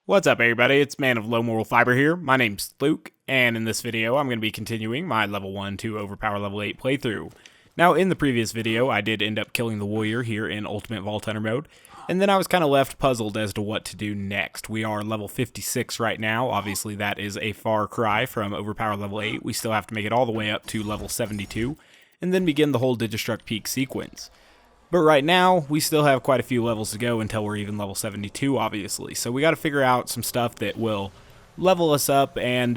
What's up, everybody? It's Man of Low Moral Fiber here. My name's Luke, and in this video, I'm going to be continuing my level 1 to overpower level 8 playthrough. Now, in the previous video, I did end up killing the warrior here in Ultimate Vault Hunter mode, and then I was kind of left puzzled as to what to do next. We are level 56 right now. Obviously, that is a far cry from overpower level 8. We still have to make it all the way up to level 72, and then begin the whole Digistruct Peak sequence. But right now, we still have quite a few levels to go until we're even level 72, obviously. So we got to figure out some stuff that will level us up and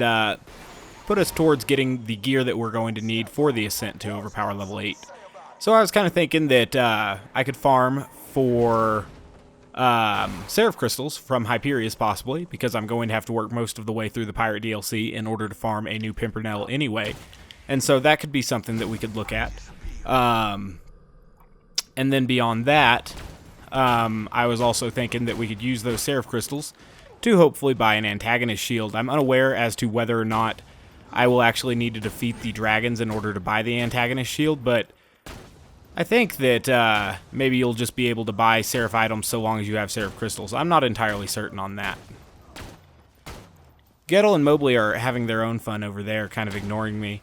put us towards getting the gear that we're going to need for the ascent to overpower level 8. So I was kind of thinking that I could farm for Seraph Crystals from Hyperius, possibly, because I'm going to have to work most of the way through the Pirate DLC in order to farm a new Pimpernel anyway. And so that could be something that we could look at. And then beyond that, I was also thinking that we could use those Seraph Crystals to hopefully buy an antagonist shield. I'm unaware as to whether or not I will actually need to defeat the dragons in order to buy the antagonist shield, but I think that maybe you'll just be able to buy Seraph items so long as you have Seraph Crystals. I'm not entirely certain on that. Gettle and Mobley are having their own fun over there, kind of ignoring me,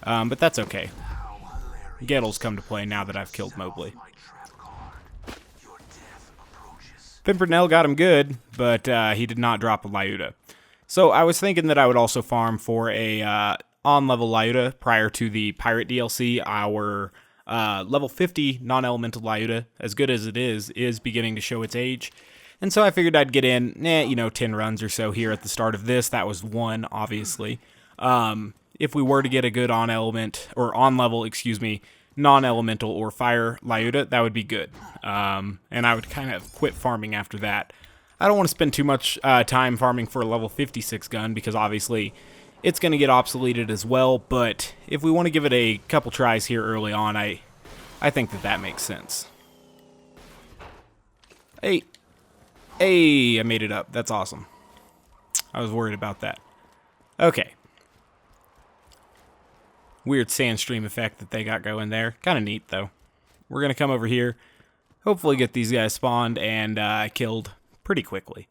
but that's okay. Gettle's come to play now that I've killed Mobley. Pimpernel got him good, but he did not drop a Lyuda. So I was thinking that I would also farm for a on-level Lyuda prior to the Pirate DLC. Our level 50 non-elemental Lyuda, as good as it is beginning to show its age. And so I figured I'd get in, 10 runs or so here at the start of this. That was one, obviously. If we were to get a good on-level, non-elemental or fire Lyuda, that would be good. And I would kind of quit farming after that. I don't want to spend too much time farming for a level 56 gun because obviously it's going to get obsoleted as well, but if we want to give it a couple tries here early on, I think that makes sense. Hey, I made it up. That's awesome. I was worried about that. Okay. Weird sand stream effect that they got going there. Kind of neat, though. We're going to come over here, hopefully get these guys spawned and killed pretty quickly.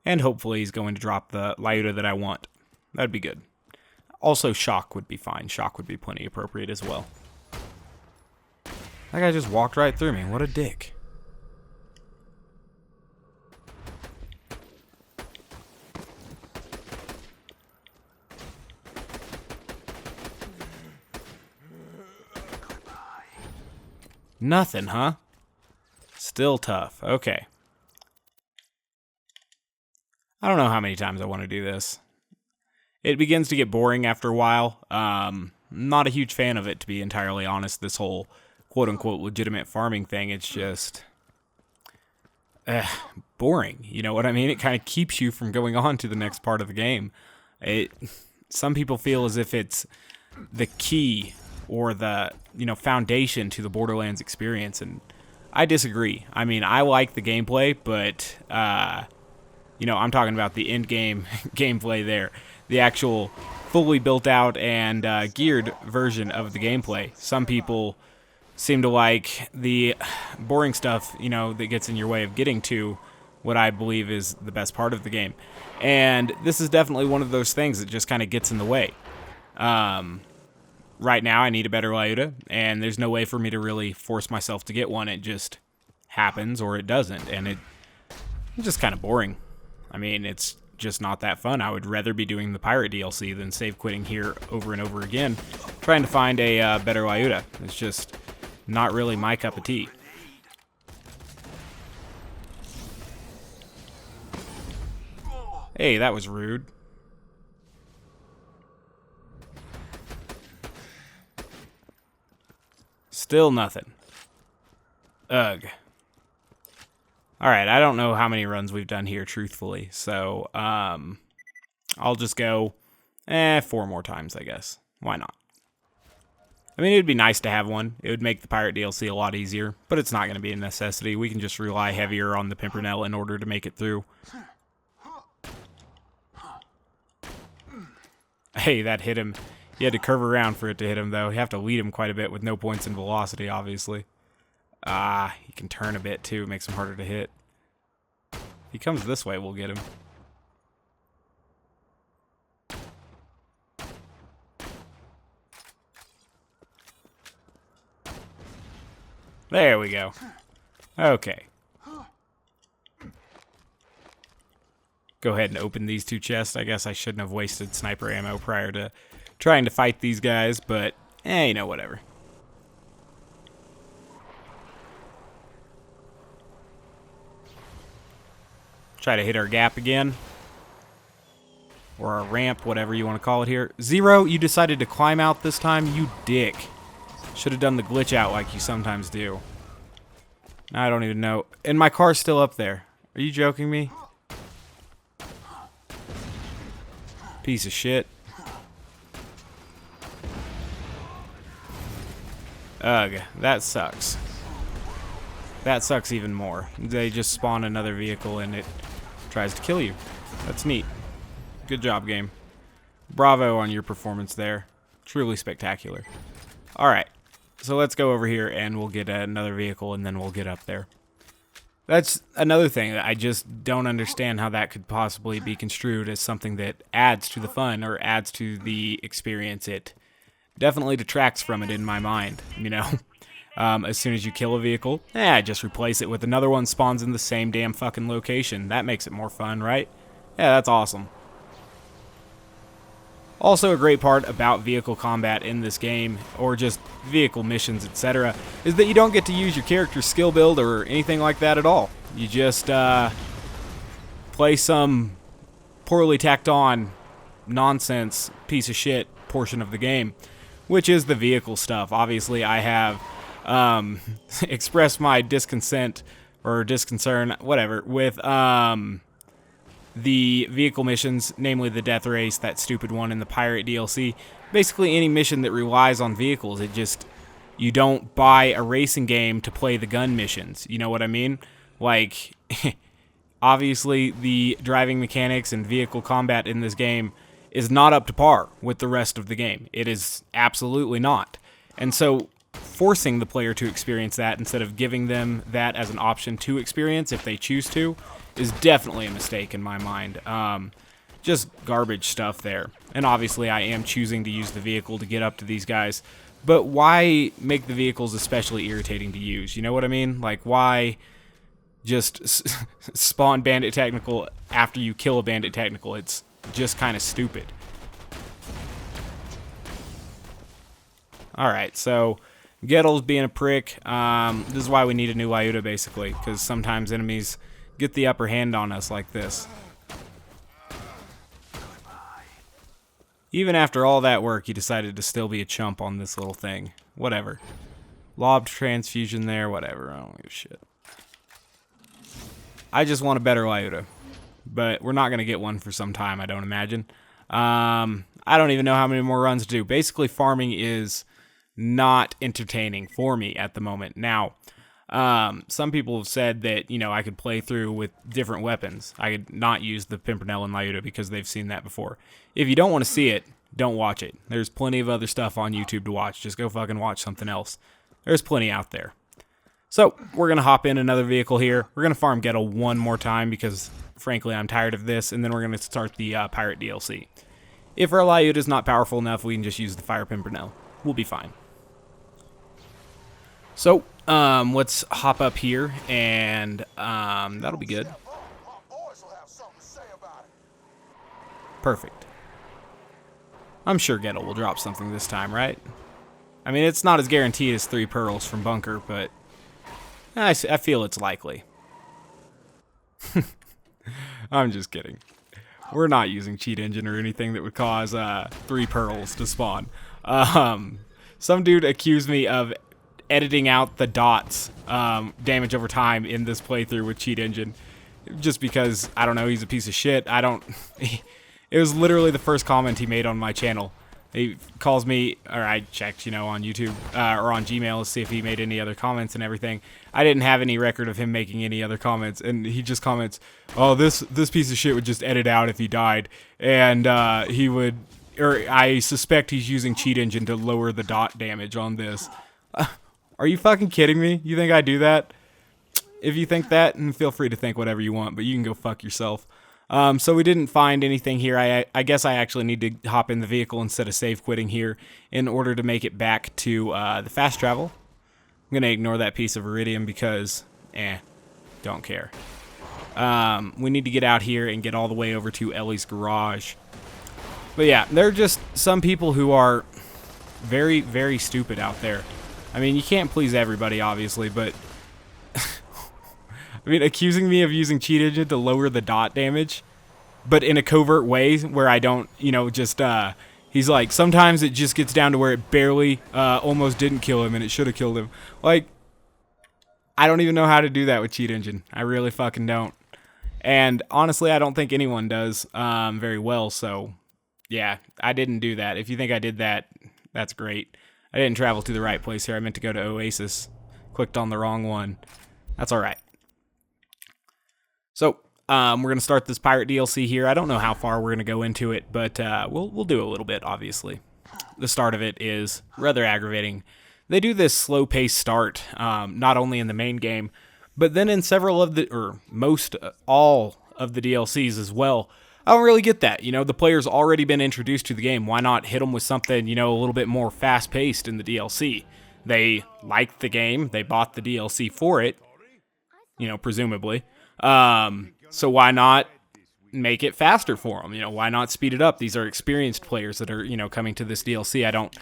And hopefully he's going to drop the Lyuda that I want. That'd be good. Also, Shock would be fine. Shock would be plenty appropriate as well. That guy just walked right through me. What a dick. Nothing, huh? Still tough. Okay. I don't know how many times I want to do this. It begins to get boring after a while. Not a huge fan of it, to be entirely honest, this whole quote-unquote legitimate farming thing. It's just boring. You know what I mean? It kind of keeps you from going on to the next part of the game. Some people feel as if it's the key or the foundation to the Borderlands experience, and I disagree. I mean, I like the gameplay, but I'm talking about the end-game gameplay there, the actual fully built out and geared version of the gameplay. Some people seem to like the boring stuff, that gets in your way of getting to what I believe is the best part of the game, and this is definitely one of those things that just kind of gets in the way. Right now, I need a better Lyuda, and there's no way for me to really force myself to get one. It just happens, or it doesn't, and it's just kind of boring. I mean, it's just not that fun. I would rather be doing the Pirate DLC than save quitting here over and over again, trying to find a better Lyuda. It's just not really my cup of tea. Hey, that was rude. Still nothing. Ugh. Alright, I don't know how many runs we've done here, truthfully. So, I'll just go, 4 more times, I guess. Why not? I mean, it would be nice to have one. It would make the Pirate DLC a lot easier, but it's not going to be a necessity. We can just rely heavier on the Pimpernel in order to make it through. Hey, that hit him. You had to curve around for it to hit him, though. You have to lead him quite a bit with no points in velocity, obviously. He can turn a bit, too. Makes him harder to hit. If he comes this way, we'll get him. There we go. Okay. Go ahead and open these two chests. I guess I shouldn't have wasted sniper ammo prior to trying to fight these guys, but, you know, whatever. Try to hit our gap again. Or our ramp, whatever you want to call it here. Zero, you decided to climb out this time? You dick. Should have done the glitch out like you sometimes do. I don't even know. And my car's still up there. Are you joking me? Piece of shit. Ugh, that sucks. That sucks even more. They just spawn another vehicle and it tries to kill you. That's neat. Good job, game. Bravo on your performance there. Truly spectacular. Alright, so let's go over here and we'll get another vehicle and then we'll get up there. That's another thing that I just don't understand how that could possibly be construed as something that adds to the fun or adds to the experience. It definitely detracts from it in my mind, you know. As soon as you kill a vehicle, just replace it with another one spawns in the same damn fucking location. That makes it more fun, right? Yeah, that's awesome. Also, a great part about vehicle combat in this game, or just vehicle missions, etc., is that you don't get to use your character's skill build or anything like that at all. You just play some poorly tacked on nonsense piece of shit portion of the game, which is the vehicle stuff. Obviously, I have expressed my disconsent or disconcern, whatever, with the vehicle missions, namely the death race, that stupid one in the pirate DLC. Basically any mission that relies on vehicles. It just, you don't buy a racing game to play the gun missions. You know what I mean? Like, obviously the driving mechanics and vehicle combat in this game is not up to par with the rest of the game. It is absolutely not. And so forcing the player to experience that instead of giving them that as an option to experience if they choose to is definitely a mistake in my mind. Just garbage stuff there. And obviously I am choosing to use the vehicle to get up to these guys, but why make the vehicles especially irritating to use? You know what I mean? Like, why just spawn bandit technical after you kill a bandit technical? It's just kind of stupid. Alright, so Gettle's being a prick. This is why we need a new Lyuda, basically, because sometimes enemies get the upper hand on us like this. Even after all that work, he decided to still be a chump on this little thing. Whatever. Lobbed transfusion there, whatever. I don't give a shit. I just want a better Lyuda. But we're not going to get one for some time, I don't imagine. I don't even know how many more runs to do. Basically, farming is not entertaining for me at the moment. Now, some people have said that, you know, I could play through with different weapons. I could not use the Pimpernel and Lyuda because they've seen that before. If you don't want to see it, don't watch it. There's plenty of other stuff on YouTube to watch. Just go fucking watch something else. There's plenty out there. So, we're going to hop in another vehicle here. We're going to farm Ghetto one more time because, frankly, I'm tired of this. And then we're going to start the Pirate DLC. If our Lyuda is not powerful enough, we can just use the Fire Pimpernel. We'll be fine. So, let's hop up here, and that'll be good. Perfect. I'm sure Gettle will drop something this time, right? I mean, it's not as guaranteed as 3 pearls from Bunker, but I feel it's likely. I'm just kidding. We're not using Cheat Engine or anything that would cause 3 pearls to spawn. Some dude accused me of editing out the dots damage over time in this playthrough with Cheat Engine, just because, I don't know, he's a piece of shit. It was literally the first comment he made on my channel. He calls me, or I checked, you know, on YouTube or on Gmail to see if he made any other comments and everything. I didn't have any record of him making any other comments, and he just comments, "Oh, this piece of shit would just edit out if he died," and he would, or I suspect he's using Cheat Engine to lower the dot damage on this. Are you fucking kidding me? You think I do that? If you think that, then feel free to think whatever you want, but you can go fuck yourself. So we didn't find anything here. I guess I actually need to hop in the vehicle instead of save quitting here in order to make it back to the fast travel. I'm going to ignore that piece of iridium because, don't care. We need to get out here and get all the way over to Ellie's garage. But yeah, there are just some people who are very, very stupid out there. I mean, you can't please everybody, obviously, but I mean, accusing me of using cheat engine to lower the dot damage, but in a covert way where I don't, you know, just, he's like, sometimes it just gets down to where it barely, almost didn't kill him and it should have killed him. Like, I don't even know how to do that with cheat engine. I really fucking don't. And honestly, I don't think anyone does, very well, so yeah, I didn't do that. If you think I did that, that's great. I didn't travel to the right place here. I meant to go to Oasis. Clicked on the wrong one. That's alright. So, we're going to start this pirate DLC here. I don't know how far we're going to go into it, but we'll do a little bit, obviously. The start of it is rather aggravating. They do this slow-paced start, not only in the main game, but then in several of the, or most, all of the DLCs as well. I don't really get that. You know, the player's already been introduced to the game. Why not hit them with something, you know, a little bit more fast-paced in the DLC? They liked the game. They bought the DLC for it, you know, presumably. So why not make it faster for them? You know, why not speed it up? These are experienced players that are, you know, coming to this DLC. I don't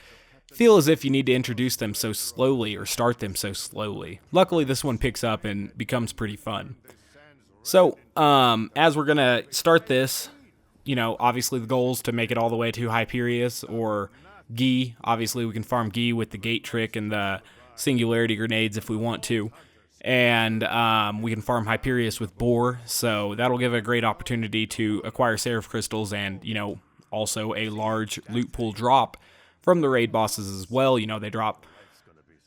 feel as if you need to introduce them so slowly or start them so slowly. Luckily, this one picks up and becomes pretty fun. So, as we're going to start this, you know, obviously the goal is to make it all the way to Hyperius or Gibbed. Obviously, we can farm Gibbed with the gate trick and the singularity grenades if we want to. And we can farm Hyperius with Boar, so that'll give a great opportunity to acquire Seraph Crystals and, you know, also a large loot pool drop from the raid bosses as well. You know, they drop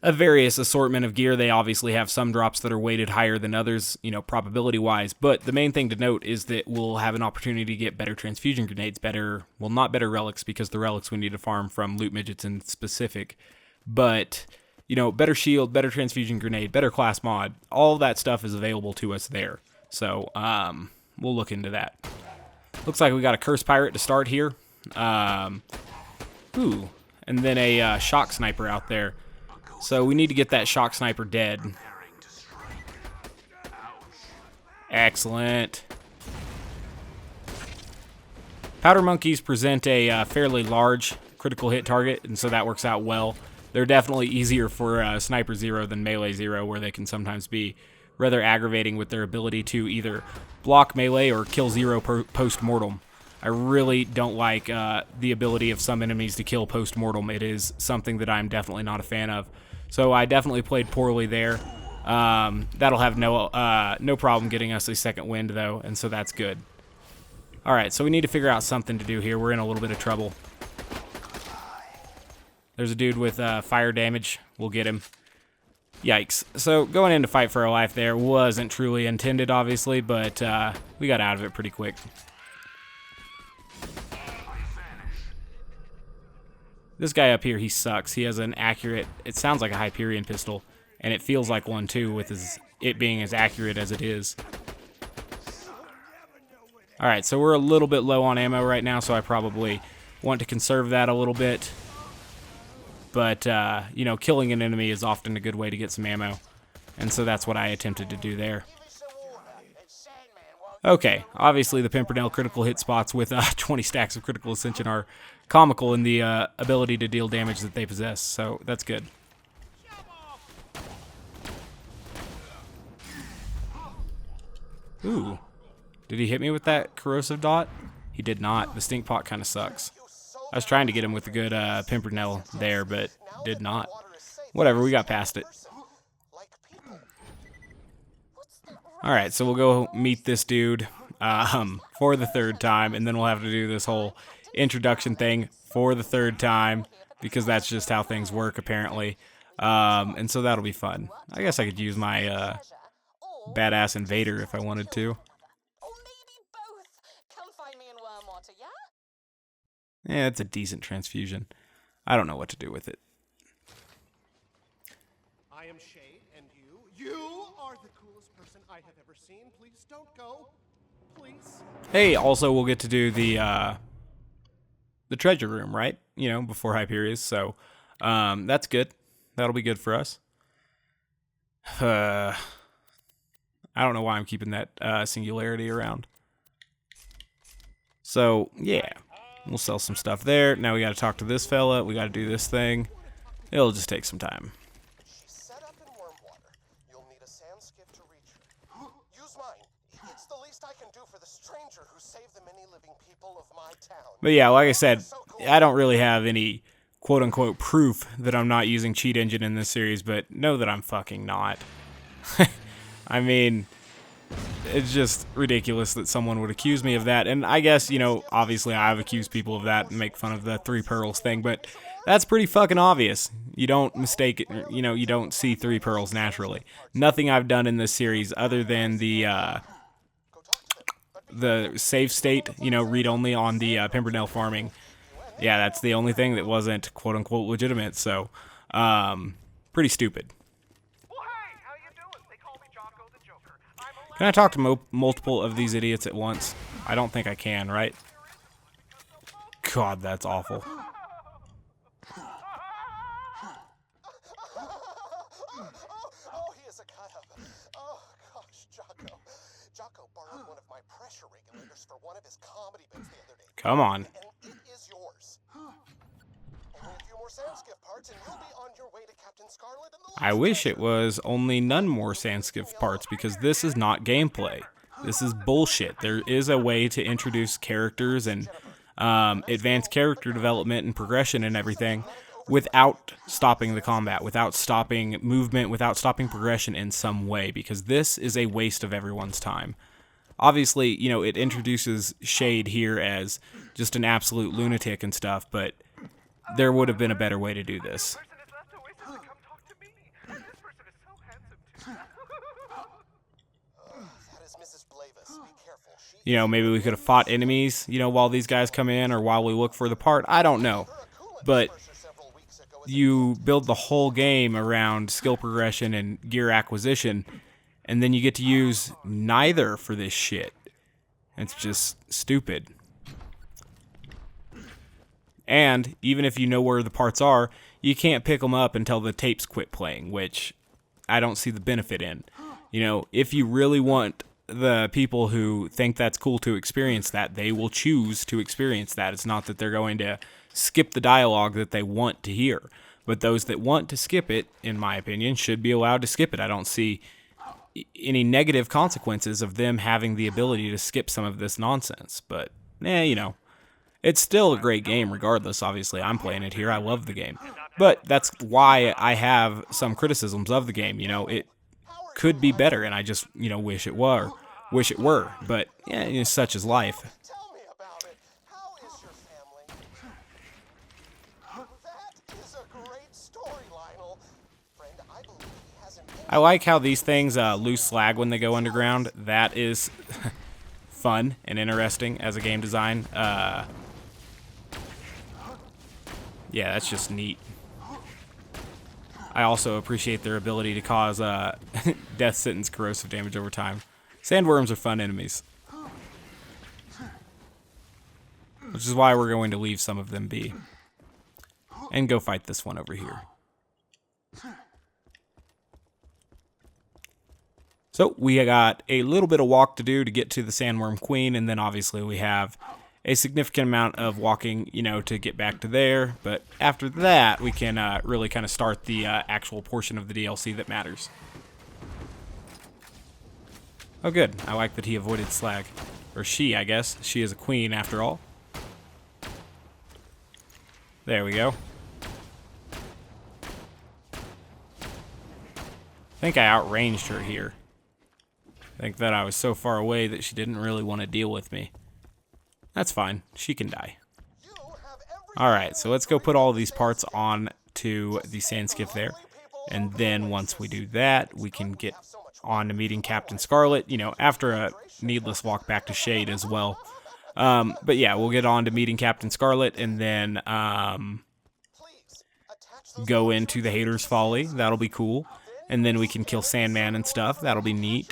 a various assortment of gear. They obviously have some drops that are weighted higher than others, you know, probability-wise. But the main thing to note is that we'll have an opportunity to get better transfusion grenades, better, well, not better relics, because the relics we need to farm from loot midgets in specific. But, you know, better shield, better transfusion grenade, better class mod, all that stuff is available to us there. So, we'll look into that. Looks like we got a Curse Pirate to start here. Ooh, and then a Shock Sniper out there. So we need to get that Shock Sniper dead. Excellent. Powder Monkeys present a fairly large critical hit target, and so that works out well. They're definitely easier for Sniper Zero than Melee Zero, where they can sometimes be rather aggravating with their ability to either block melee or kill Zero post-mortem. I really don't like the ability of some enemies to kill post-mortem. It is something that I'm definitely not a fan of. So I definitely played poorly there. That'll have no problem getting us a second wind, though, and so that's good. All right, so we need to figure out something to do here. We're in a little bit of trouble. There's a dude with fire damage. We'll get him. Yikes. So going in to fight for our life there wasn't truly intended, obviously, but we got out of it pretty quick. This guy up here, he sucks. He has an accurate, it sounds like a Hyperion pistol, and it feels like one too, with it being as accurate as it is. Alright, so we're a little bit low on ammo right now, so I probably want to conserve that a little bit. But, you know, killing an enemy is often a good way to get some ammo, and so that's what I attempted to do there. Okay, obviously the Pimpernel critical hit spots with 20 stacks of critical ascension are comical in the ability to deal damage that they possess, so that's good. Ooh, did he hit me with that corrosive dot? He did not. The stink pot kind of sucks. I was trying to get him with a good Pimpernel there, but did not. Whatever, we got past it. Alright, so we'll go meet this dude for the third time, and then we'll have to do this whole introduction thing for the third time, because that's just how things work, apparently. And so that'll be fun. I guess I could use my badass invader if I wanted to. Yeah, it's a decent transfusion. I don't know what to do with it. I am Shade, and you are the coolest person I have ever seen. Please don't go. Please. Hey, also we'll get to do the treasure room, right? You know, before Hyperius, so that's good. That'll be good for us. I don't know why I'm keeping that singularity around. So, yeah. We'll sell some stuff there. Now we gotta talk to this fella. We gotta do this thing. It'll just take some time. She's set up in warm water. You'll need a sand skiff to reach her. Use mine. It's the least I can do for the stranger who saved the many living people of my town. But yeah, like I said, I don't really have any quote-unquote proof that I'm not using cheat engine in this series, but know that I'm fucking not. I mean, it's just ridiculous that someone would accuse me of that. And I guess, you know, obviously I've accused people of that and make fun of the 3 pearls thing, but that's pretty fucking obvious. You don't mistake it, you know, you don't see 3 pearls naturally. Nothing I've done in this series other than the save state, you know, read only on the Pimpernel farming. Yeah, that's the only thing that wasn't quote-unquote legitimate, so pretty stupid. Can I talk to multiple of these idiots at once? I don't think I can, right? God, that's awful. Oh, he is a cut-up. Oh, gosh, Jocko. Jocko borrowed one of my pressure regulators for one of his comedy bits the other day. Come on. And it is yours. Only a few more sand skiff parts and you'll be on your way to Captain Scarlet and the I wish it was only none more Sandskiff parts, because this is not gameplay. This is bullshit. There is a way to introduce characters and advance character development and progression and everything without stopping the combat, without stopping movement, without stopping progression in some way, because this is a waste of everyone's time. Obviously, you know, it introduces Shade here as just an absolute lunatic and stuff, but there would have been a better way to do this. You know, maybe we could have fought enemies, you know, while these guys come in or while we look for the part. I don't know. But you build the whole game around skill progression and gear acquisition, and then you get to use neither for this shit. It's just stupid. And even if you know where the parts are, you can't pick them up until the tapes quit playing, which I don't see the benefit in. You know, if you really want the people who think that's cool to experience that, they will choose to experience that. It's not that they're going to skip the dialogue that they want to hear. But those that want to skip it, in my opinion, should be allowed to skip it. I don't see any negative consequences of them having the ability to skip some of this nonsense. But, you know, it's still a great game regardless. Obviously, I'm playing it here. I love the game. But that's why I have some criticisms of the game. You know, it could be better, and I just, you know, wish it were. But, yeah, you know, such is life. Tell me about it. How is your family? That is a great story, Lionel. Friend, I believe he has an... I like how these things lose slag when they go underground. That is fun and interesting as a game design. Yeah, that's just neat. I also appreciate their ability to cause death sentence corrosive damage over time. Sandworms are fun enemies. Which is why we're going to leave some of them be. And go fight this one over here. So we got a little bit of walk to do to get to the Sandworm Queen, and then obviously we have a significant amount of walking, you know, to get back to there. But after that, we can really kind of start the actual portion of the DLC that matters. Oh, good. I like that he avoided slag. Or she, I guess. She is a queen, after all. There we go. I think I outranged her here. I think that I was so far away that she didn't really want to deal with me. That's fine. She can die. Alright, so let's go put all of these parts on to the sand skiff there. And then once we do that, we can get on to meeting Captain Scarlet, you know, after a needless walk back to Shade as well. But yeah, we'll get on to meeting Captain Scarlet and then go into the Hater's Folly. That'll be cool. And then we can kill Sandman and stuff. That'll be neat.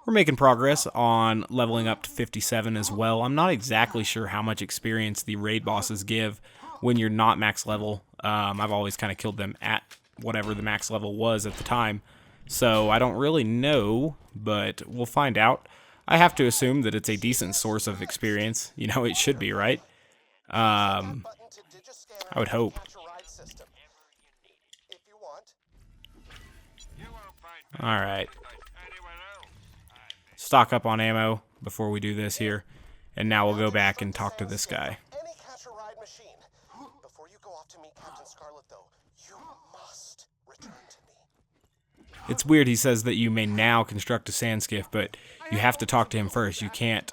We're making progress on leveling up to 57 as well. I'm not exactly sure how much experience the raid bosses give when you're not max level. I've always kind of killed them at whatever the max level was at the time. So I don't really know, but we'll find out. I have to assume that it's a decent source of experience. You know, it should be, right? I would hope. Alright. Stock up on ammo before we do this here. And now we'll go back and talk to this guy. Before you go off to meet Captain Scarlet, though, you must return to me. It's weird he says that you may now construct a sand skiff, but you have to talk to him first. You can't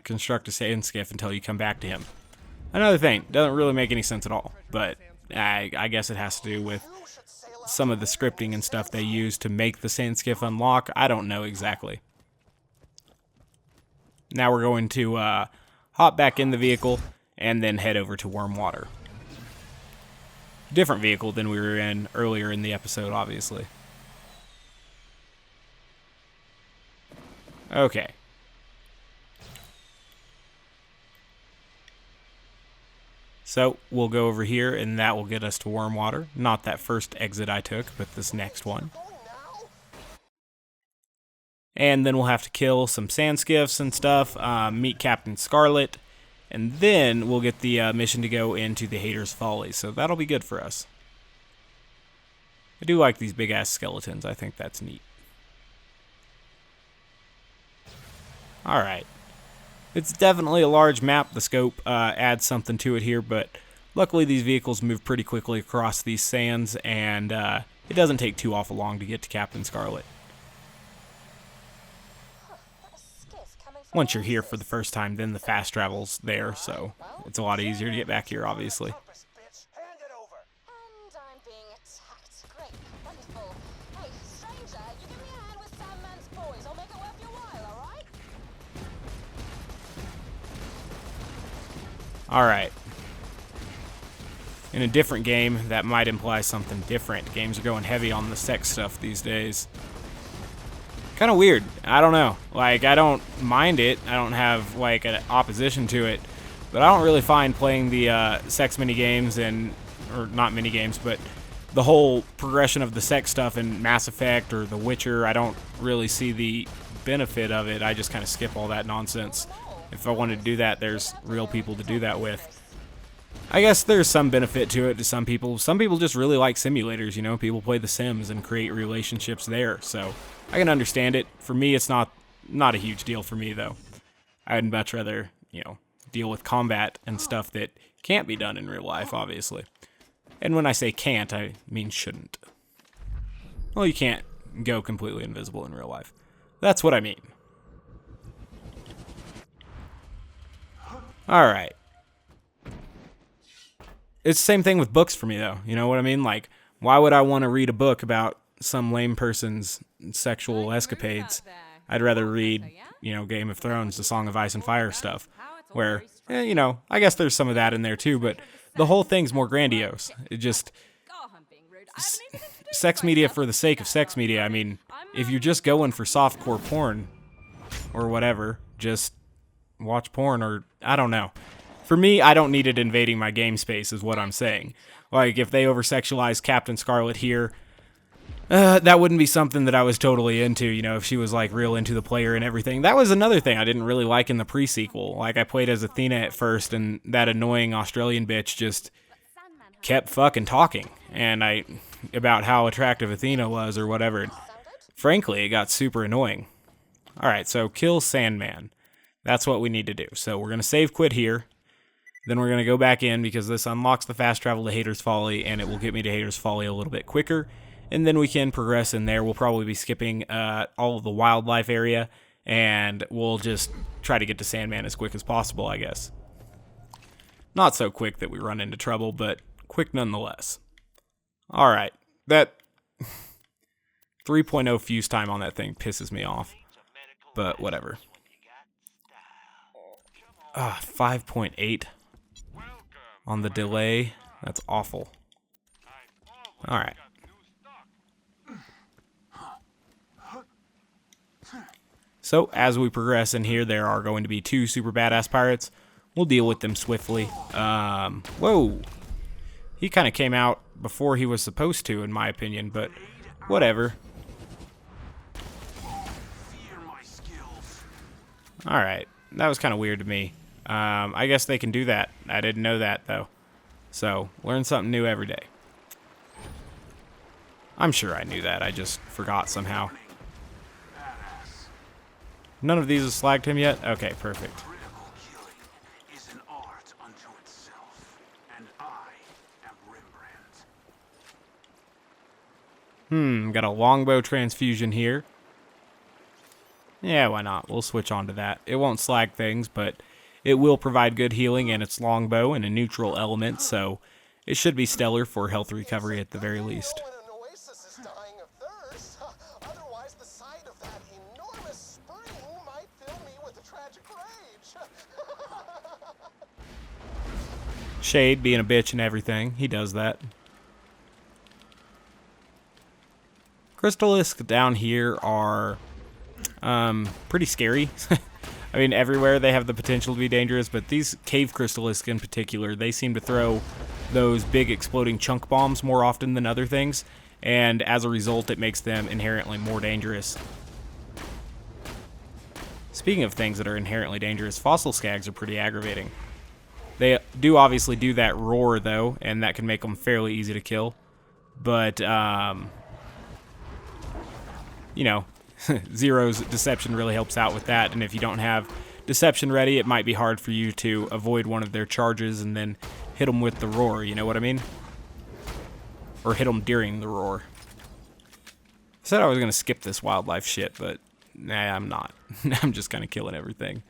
construct a sand skiff until you come back to him. Another thing, doesn't really make any sense at all, but I guess it has to do with some of the scripting and stuff they use to make the sand skiff unlock. I don't know exactly. Now we're going to hop back in the vehicle and then head over to Wormwater. Different vehicle than we were in earlier in the episode, obviously. Okay. So we'll go over here and that will get us to Wormwater. Not that first exit I took, but this next one. And then we'll have to kill some sand skiffs and stuff, meet Captain Scarlet, and then we'll get the mission to go into the Hater's Folly, so that'll be good for us. I do like these big-ass skeletons. I think that's neat. Alright. It's definitely a large map. The scope adds something to it here, but luckily these vehicles move pretty quickly across these sands, and it doesn't take too awful long to get to Captain Scarlet. Once you're here for the first time, then the fast travel's there, so it's a lot easier to get back here, obviously. And I'm being attacked. Great. Wonderful. Hey, stranger, you give me a hand with Sandman's boys. I'll make it worth your while, alright? Alright. In a different game, that might imply something different. Games are going heavy on the sex stuff these days. Kind of weird. I don't know. Like, I don't mind it. I don't have, like, an opposition to it. But I don't really find playing the sex minigames or not minigames, but the whole progression of the sex stuff in Mass Effect or The Witcher, I don't really see the benefit of it. I just kind of skip all that nonsense. If I wanted to do that, there's real people to do that with. I guess there's some benefit to it to some people. Some people just really like simulators, you know? People play The Sims and create relationships there, so I can understand it. For me, it's not a huge deal for me, though. I'd much rather, you know, deal with combat and stuff that can't be done in real life, obviously. And when I say can't, I mean shouldn't. Well, you can't go completely invisible in real life. That's what I mean. Alright. It's the same thing with books for me, though. You know what I mean? Like, why would I want to read a book about some lame person's sexual escapades? I'd rather read, you know, Game of Thrones, The Song of Ice and Fire stuff, where, you know, I guess there's some of that in there too, but the whole thing's more grandiose. It just, sex media for the sake of sex media. I mean, if you're just going for softcore porn or whatever, just watch porn, or I don't know. For me, I don't need it invading my game space is what I'm saying. Like, if they over-sexualize Captain Scarlet here, that wouldn't be something that I was totally into, you know, if she was, like, real into the player and everything. That was another thing I didn't really like in the pre-sequel. Like, I played as Athena at first, and that annoying Australian bitch just kept fucking talking about how attractive Athena was or whatever. Frankly, it got super annoying. Alright, so kill Sandman. That's what we need to do. So we're going to save quit here. Then we're going to go back in because this unlocks the fast travel to Hater's Folly, and it will get me to Hater's Folly a little bit quicker. And then we can progress in there. We'll probably be skipping all of the wildlife area, and we'll just try to get to Sandman as quick as possible, I guess. Not so quick that we run into trouble, but quick nonetheless. Alright, that 3.0 fuse time on that thing pisses me off, but whatever. 5.8 on the delay. That's awful. Alright. So, as we progress in here, there are going to be 2 super badass pirates. We'll deal with them swiftly. Whoa! He kind of came out before he was supposed to, in my opinion, but whatever. Alright, that was kind of weird to me. I guess they can do that. I didn't know that, though. So, learn something new every day. I'm sure I knew that, I just forgot somehow. None of these have slagged him yet? Okay, perfect. Got a longbow transfusion here. Yeah, why not? We'll switch on to that. It won't slag things, but it will provide good healing, and it's longbow and a neutral element, so it should be stellar for health recovery at the very least. When an oasis is dying of thirst, otherwise the sight of that enormous spring might fill me with a tragic rage. Shade being a bitch and everything. He does that. Crystalisks down here are pretty scary. I mean, everywhere they have the potential to be dangerous, but these cave crystalisks in particular, they seem to throw those big exploding chunk bombs more often than other things, and as a result, it makes them inherently more dangerous. Speaking of things that are inherently dangerous, fossil skags are pretty aggravating. They do obviously do that roar, though, and that can make them fairly easy to kill, but, you know, Zero's deception really helps out with that, and if you don't have deception ready, it might be hard for you to avoid one of their charges and then hit them with the roar, you know what I mean? Or hit them during the roar. I said I was going to skip this wildlife shit, but nah, I'm not. I'm just kind of killing everything.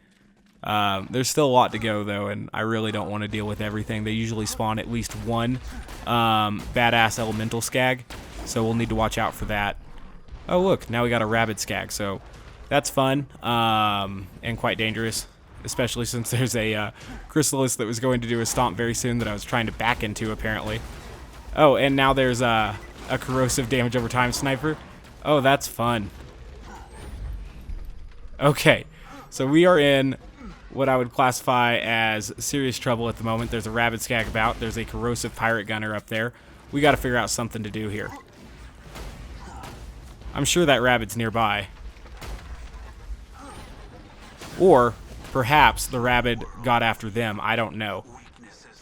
There's still a lot to go, though, and I really don't want to deal with everything. They usually spawn at least one badass elemental skag, so we'll need to watch out for that. Oh, look, now we got a rabid skag, so that's fun and quite dangerous, especially since there's a Chrysalis that was going to do a stomp very soon that I was trying to back into, apparently. Oh, and now there's a corrosive damage over time sniper. Oh, that's fun. Okay, so we are in what I would classify as serious trouble at the moment. There's a rabid skag about. There's a corrosive pirate gunner up there. We got to figure out something to do here. I'm sure that rabbit's nearby. Or perhaps the rabbit got after them. I don't know.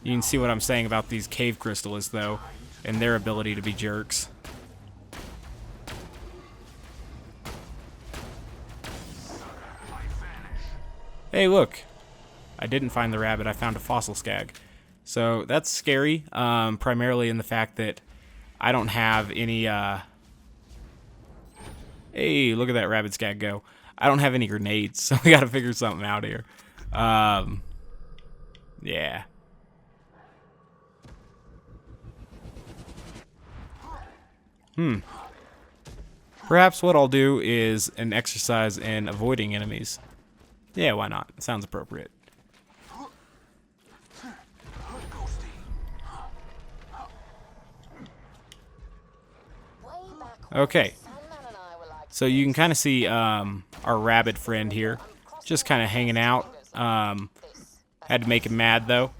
You can see what I'm saying about these cave crystalists, though, and their ability to be jerks. Hey, look. I didn't find the rabbit. I found a fossil skag. So that's scary, primarily in the fact that I don't have any... Hey, look at that rabid skag go. I don't have any grenades, so we gotta figure something out here. Yeah. Perhaps what I'll do is an exercise in avoiding enemies. Yeah, why not? Sounds appropriate. Okay. So you can kind of see our rabbit friend here, just kind of hanging out. Had to make him mad, though.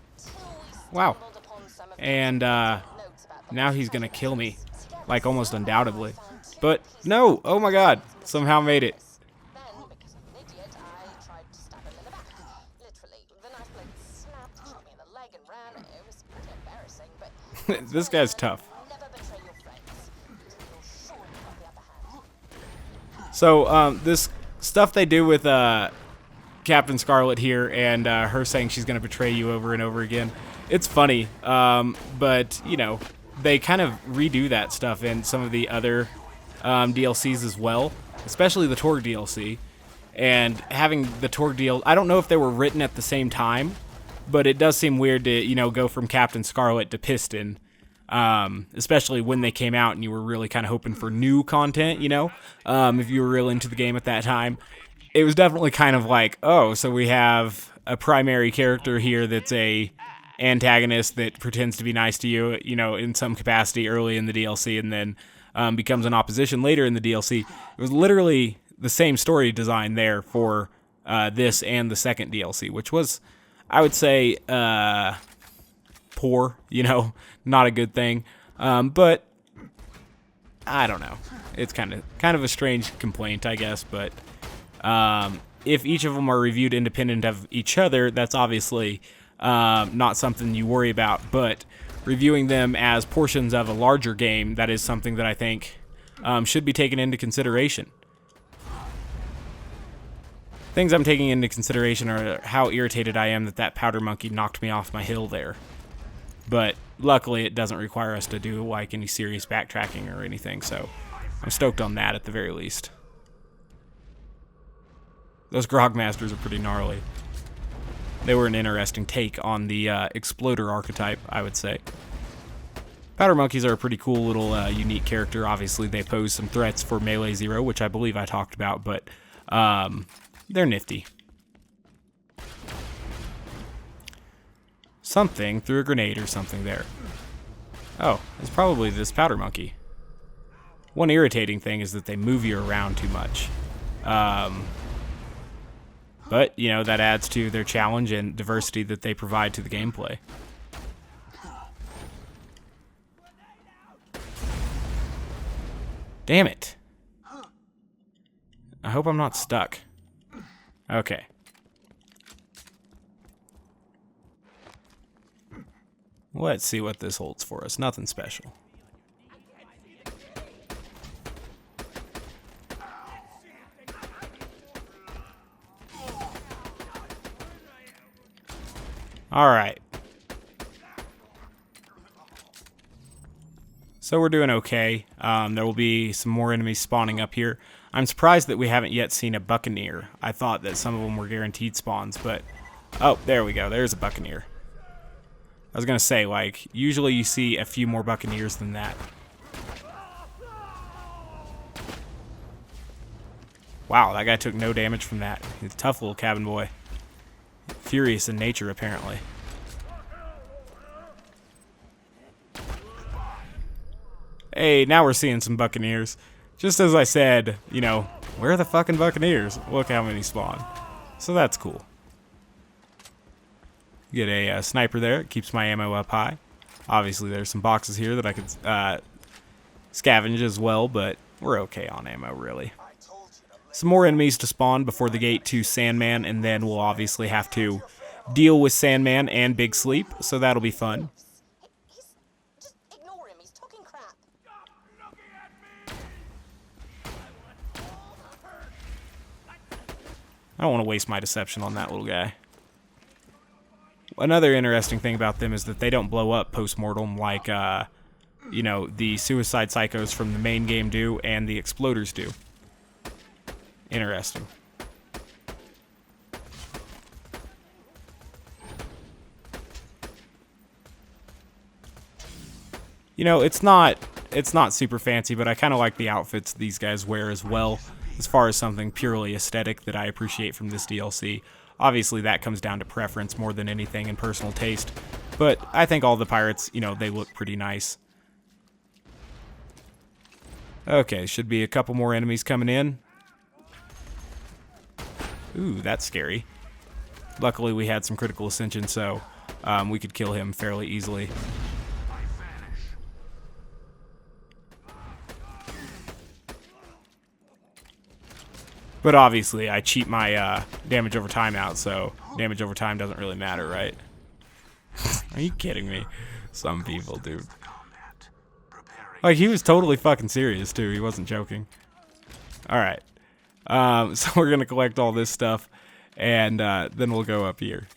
Wow. And now he's going to kill me, like almost undoubtedly. But no, oh my god, somehow made it. This guy's tough. So, this stuff they do with Captain Scarlet here and her saying she's going to betray you over and over again, it's funny, but, you know, they kind of redo that stuff in some of the other DLCs as well, especially the Torg DLC. And having the Torg DLC, I don't know if they were written at the same time, but it does seem weird to, you know, go from Captain Scarlet to Piston. Especially when they came out and you were really kind of hoping for new content, you know, if you were real into the game at that time. It was definitely kind of like, oh, so we have a primary character here that's a antagonist that pretends to be nice to you, you know, in some capacity early in the DLC and then becomes an opposition later in the DLC. It was literally the same story design there for this and the second DLC, which was, I would say, poor, you know, not a good thing. But I don't know. It's kind of a strange complaint, I guess. But if each of them are reviewed independent of each other, that's obviously not something you worry about. But reviewing them as portions of a larger game, that is something that I think should be taken into consideration. Things I'm taking into consideration are how irritated I am that powder monkey knocked me off my hill there. But luckily it doesn't require us to do like any serious backtracking or anything, so I'm stoked on that at the very least. Those Grogmasters are pretty gnarly. They were an interesting take on the Exploder archetype, I would say. Powder monkeys are a pretty cool little unique character. Obviously they pose some threats for Melee Zero, which I believe I talked about, but they're nifty. Something threw a grenade or something there. Oh, it's probably this powder monkey. One irritating thing is that they move you around too much. But, you know, that adds to their challenge and diversity that they provide to the gameplay. Damn it. I hope I'm not stuck. Okay. Let's see what this holds for us. Nothing special. Alright. So we're doing okay. There will be some more enemies spawning up here. I'm surprised that we haven't yet seen a Buccaneer. I thought that some of them were guaranteed spawns, but... Oh, there we go. There's a Buccaneer. I was gonna say, like, usually you see a few more Buccaneers than that. Wow, that guy took no damage from that. He's a tough little cabin boy. Furious in nature, apparently. Hey, now we're seeing some Buccaneers. Just as I said, you know, where are the fucking Buccaneers? Look how many spawn. So that's cool. Get a sniper there. It keeps my ammo up high. Obviously, there's some boxes here that I could scavenge as well, but we're okay on ammo, really. Some more enemies to spawn before the gate to Sandman, and then we'll obviously have to deal with Sandman and Big Sleep, so that'll be fun. Just ignore him. He's talking crap. I don't want to waste my deception on that little guy. Another interesting thing about them is that they don't blow up post-mortem like, you know, the Suicide Psychos from the main game do and the Exploders do. Interesting. You know, it's not super fancy, but I kind of like the outfits these guys wear as well, as far as something purely aesthetic that I appreciate from this DLC. Obviously, that comes down to preference more than anything and personal taste, but I think all the pirates, you know, they look pretty nice. Okay, should be a couple more enemies coming in. Ooh, that's scary. Luckily, we had some critical ascension, so we could kill him fairly easily. But obviously, I cheat my damage over time out, so damage over time doesn't really matter, right? Are you kidding me? Some people, dude. Like, he was totally fucking serious, too. He wasn't joking. Alright. So we're going to collect all this stuff, and then we'll go up here.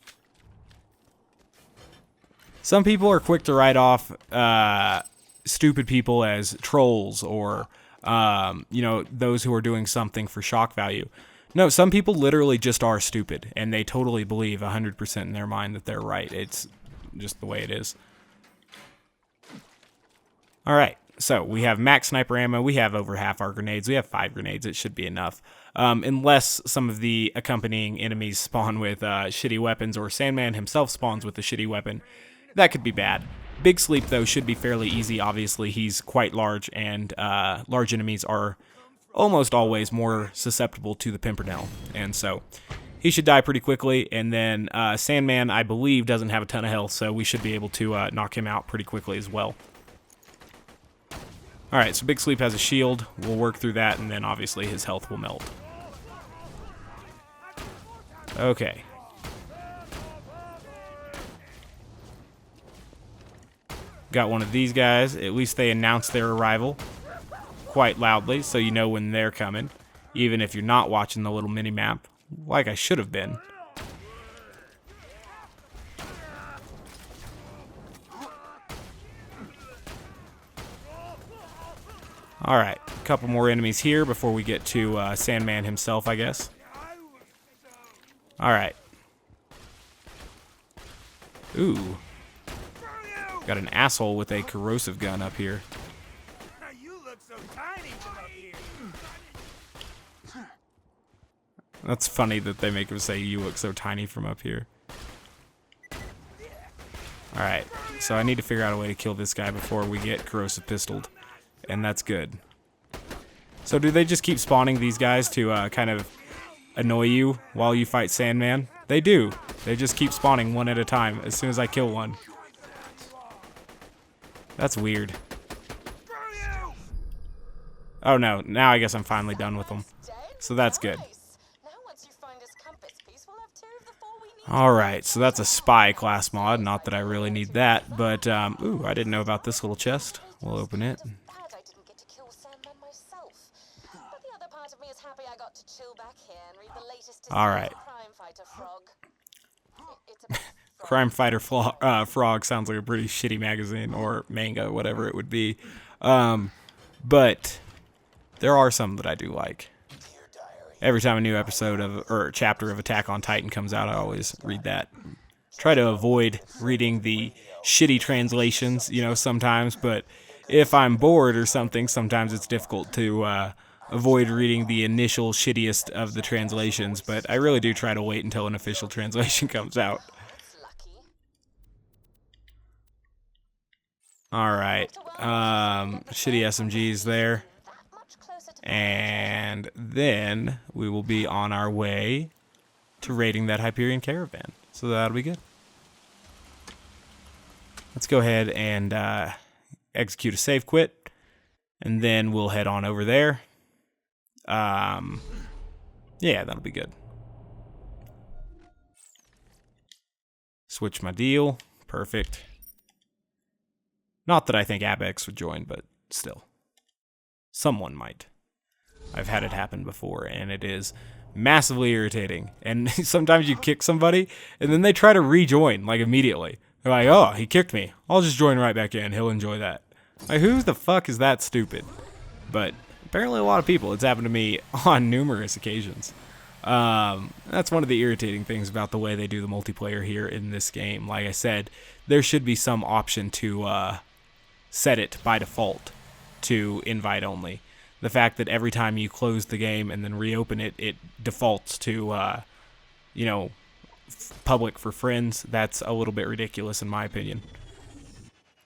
Some people are quick to write off stupid people as trolls or... you know, those who are doing something for shock value. No, some people literally just are stupid, and they totally believe 100% in their mind that they're right. It's just the way it is. Alright, so we have max sniper ammo. We have over half our grenades. We have 5 grenades. It should be enough. Unless some of the accompanying enemies spawn with shitty weapons, or Sandman himself spawns with a shitty weapon. That could be bad. Big Sleep, though, should be fairly easy. Obviously, he's quite large, and large enemies are almost always more susceptible to the Pimpernel. And so, he should die pretty quickly. And then Sandman, I believe, doesn't have a ton of health, so we should be able to knock him out pretty quickly as well. Alright, so Big Sleep has a shield. We'll work through that, and then obviously his health will melt. Okay. Got one of these guys. At least they announce their arrival quite loudly, so you know when they're coming, even if you're not watching the little mini-map, like I should have been. Alright, a couple more enemies here before we get to Sandman himself, I guess. Alright. Ooh. Got an asshole with a corrosive gun up here. You look so tiny from up here. That's funny that they make him say you look so tiny from up here. Alright, so I need to figure out a way to kill this guy before we get corrosive pistoled. And that's good. So do they just keep spawning these guys to kind of annoy you while you fight Sandman? They do. They just keep spawning one at a time as soon as I kill one. That's weird. Oh no, now I guess I'm finally done with them. So that's good. Alright, so that's a spy class mod. Not that I really need that, but ooh, I didn't know about this little chest. We'll open it. Alright. Crime Fighter Frog sounds like a pretty shitty magazine or manga, whatever it would be. But there are some that I do like. Every time a new episode of or chapter of Attack on Titan comes out, I always read that. Try to avoid reading the shitty translations, you know, sometimes, but if I'm bored or something, sometimes it's difficult to avoid reading the initial shittiest of the translations, but I really do try to wait until an official translation comes out. Alright, shitty SMGs there. And then we will be on our way to raiding that Hyperion caravan. So that'll be good. Let's go ahead and execute a save quit. And then we'll head on over there. Yeah, that'll be good. Switch my deal. Perfect. Not that I think Abex would join, but still. Someone might. I've had it happen before, and it is massively irritating. And sometimes you kick somebody, and then they try to rejoin, like, immediately. They're like, oh, he kicked me. I'll just join right back in. He'll enjoy that. Like, who the fuck is that stupid? But apparently a lot of people. It's happened to me on numerous occasions. That's one of the irritating things about the way they do the multiplayer here in this game. Like I said, there should be some option to set it by default to invite only. The fact that every time you close the game and then reopen it, it defaults to, you know, public for friends, that's a little bit ridiculous in my opinion.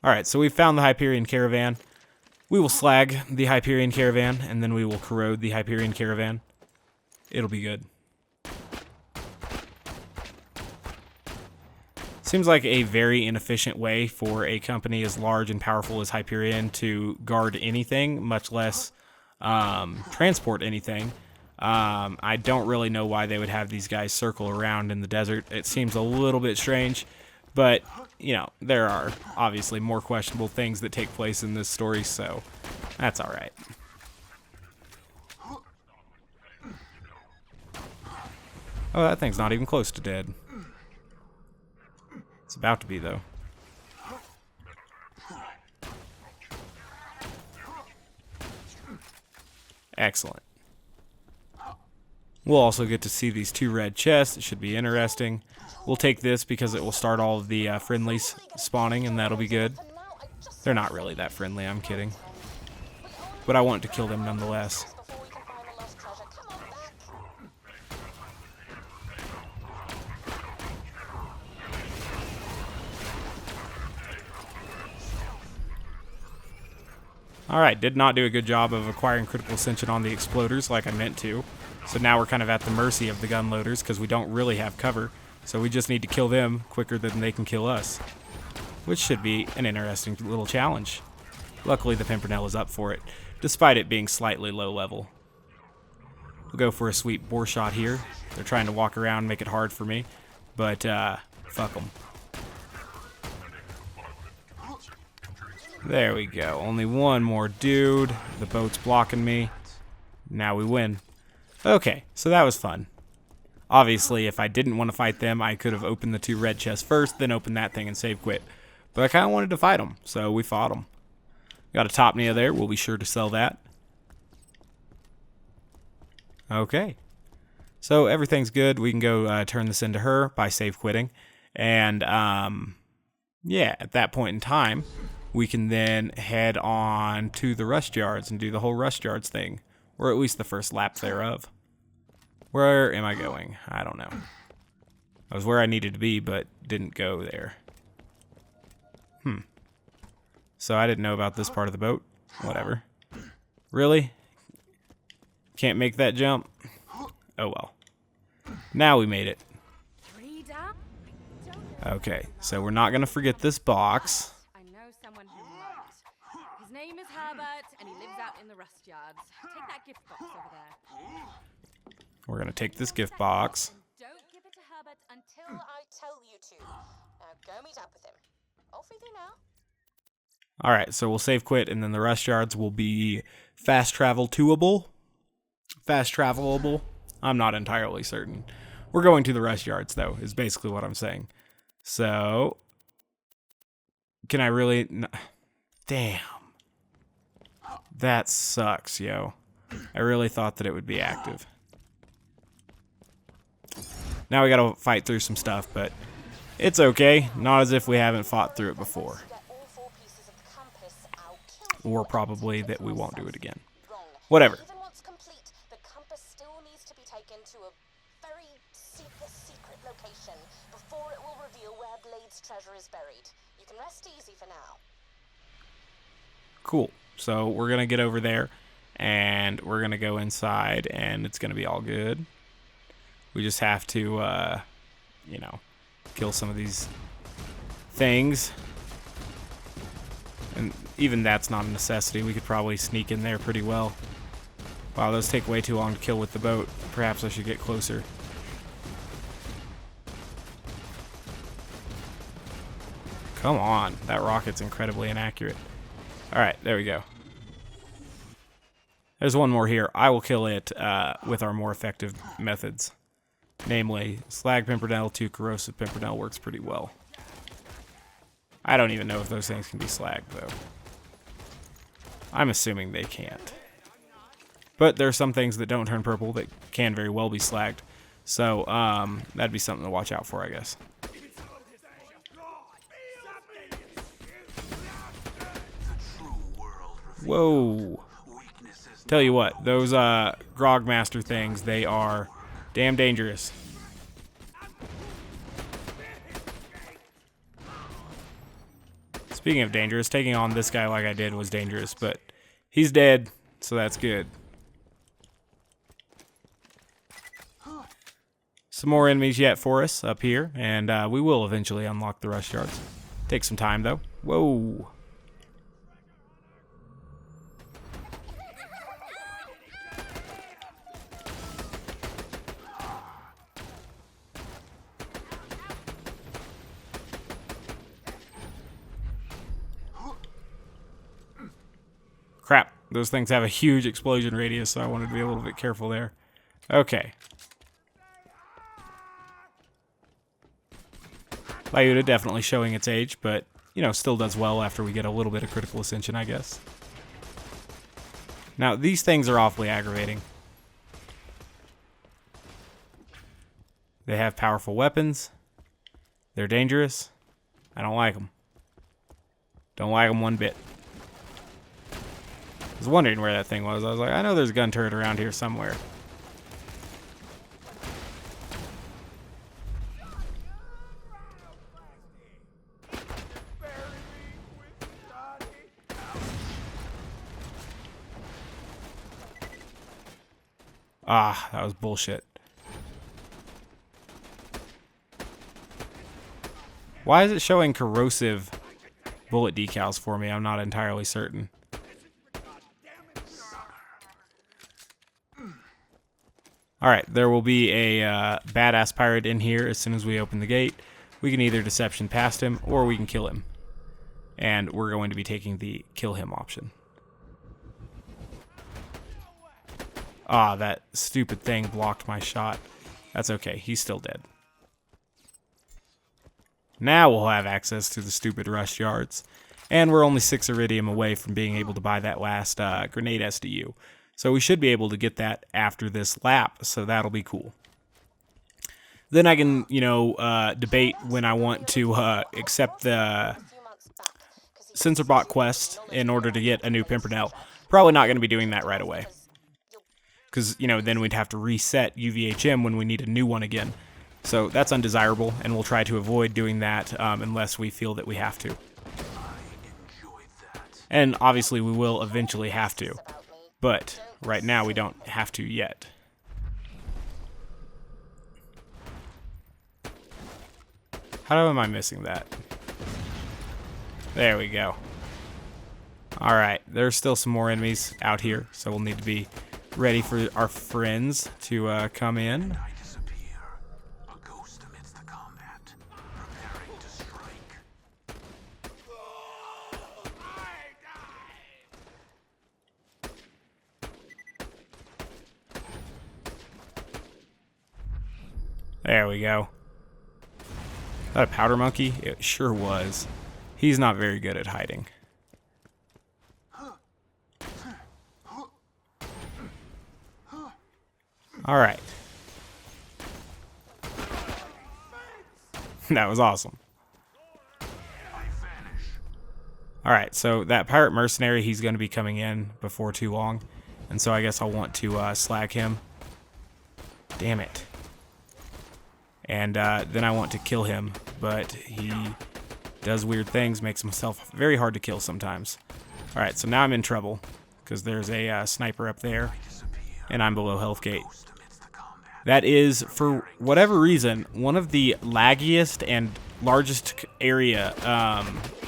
Alright, so we've found the Hyperion caravan. We will slag the Hyperion caravan, and then we will corrode the Hyperion caravan. It'll be good. Seems like a very inefficient way for a company as large and powerful as Hyperion to guard anything, much less transport anything. I don't really know why they would have these guys circle around in the desert. It seems a little bit strange, but, you know, there are obviously more questionable things that take place in this story, so that's alright. Oh, that thing's not even close to dead. It's about to be, though. Excellent. We'll also get to see these two red chests. It should be interesting. We'll take this because it will start all of the friendlies spawning, and that'll be good. They're not really that friendly, I'm kidding. But I want to kill them nonetheless. Alright, did not do a good job of acquiring critical ascension on the exploders like I meant to. So now we're kind of at the mercy of the gunloaders because we don't really have cover. So we just need to kill them quicker than they can kill us. Which should be an interesting little challenge. Luckily, the Pimpernel is up for it, despite it being slightly low level. We'll go for a sweet boar shot here. They're trying to walk around, make it hard for me, but fuck them. There we go. Only one more dude. The boat's blocking me. Now we win. Okay, so that was fun. Obviously, if I didn't want to fight them, I could have opened the 2 red chests first, then opened that thing and save quit. But I kind of wanted to fight them, so we fought them. Got a Topnia there. We'll be sure to sell that. Okay. So everything's good. We can go turn this into her by save quitting. And, yeah, at that point in time, we can then head on to the rust yards and do the whole rust yards thing. Or at least the first lap thereof. Where am I going? I don't know. I was where I needed to be, but didn't go there. So I didn't know about this part of the boat. Whatever. Really? Can't make that jump? Oh well. Now we made it. Okay, so we're not going to forget this box. I know someone who might. His name is Herbert, and he lives out in the rust yards. Take that gift box over there. We're going to take this gift box. Don't give it to Herbert until I tell you to. Now go meet up with him. Off with you now. Alright, so we'll save quit, and then the rust yards will be fast travel-toable. Fast travelable. I'm not entirely certain. We're going to the rust yards, though, is basically what I'm saying. So, can I really... Damn. That sucks, yo. I really thought that it would be active. Now we gotta fight through some stuff, but it's okay. Not as if we haven't fought through it before. Or probably that we won't do it again. Whatever. Even once complete, the compass still needs to be taken to a very secret location before it will reveal where Blade's treasure is buried. You can rest easy for now. Cool. So we're gonna get over there, and we're gonna go inside, and it's gonna be all good. We just have to, you know, kill some of these things. And even that's not a necessity. We could probably sneak in there pretty well. Wow, those take way too long to kill with the boat. Perhaps I should get closer. Come on. That rocket's incredibly inaccurate. Alright, there we go. There's one more here. I will kill it with our more effective methods. Namely, slag Pimpernel to corrosive Pimpernel works pretty well. I don't even know if those things can be slagged, though. I'm assuming they can't. But there are some things that don't turn purple that can very well be slagged. So, that'd be something to watch out for, I guess. Whoa. Tell you what, those Grogmaster things, they are damn dangerous. Speaking of dangerous, taking on this guy like I did was dangerous, but he's dead, so that's good. Some more enemies yet for us up here, and we will eventually unlock the rust yards. Take some time, though. Whoa. Crap, those things have a huge explosion radius, so I wanted to be a little bit careful there. Okay. Lyuda definitely showing its age, but, you know, still does well after we get a little bit of critical ascension, I guess. Now, these things are awfully aggravating. They have powerful weapons. They're dangerous. I don't like them. Don't like them one bit. I was wondering where that thing was. I was like, I know there's a gun turret around here somewhere. Ah, that was bullshit. Why is it showing corrosive bullet decals for me. I'm not entirely certain. Alright, there will be a badass pirate in here as soon as we open the gate. We can either deception past him, or we can kill him. And we're going to be taking the kill him option. Ah, that stupid thing blocked my shot. That's okay, he's still dead. Now we'll have access to the stupid rush yards. And we're only 6 iridium away from being able to buy that last grenade SDU. So we should be able to get that after this lap, so that'll be cool. Then I can, debate when I want to accept the sensor bot quest in order to get a new Pimpernel. Probably not going to be doing that right away. Because, then we'd have to reset UVHM when we need a new one again. So that's undesirable, and we'll try to avoid doing that unless we feel that we have to. And obviously we will eventually have to. But right now we don't have to yet. How am I missing that? There we go. Alright, there's still some more enemies out here, so we'll need to be ready for our friends to come in. There we go. Is that a powder monkey? It sure was. He's not very good at hiding. Alright. That was awesome. Alright, so that pirate mercenary, he's going to be coming in before too long. And so I guess I'll want to slag him. Damn it. And then I want to kill him, but he does weird things, makes himself very hard to kill sometimes. Alright, so now I'm in trouble, because there's a sniper up there, and I'm below health gate. That is, for whatever reason, one of the laggiest and largest area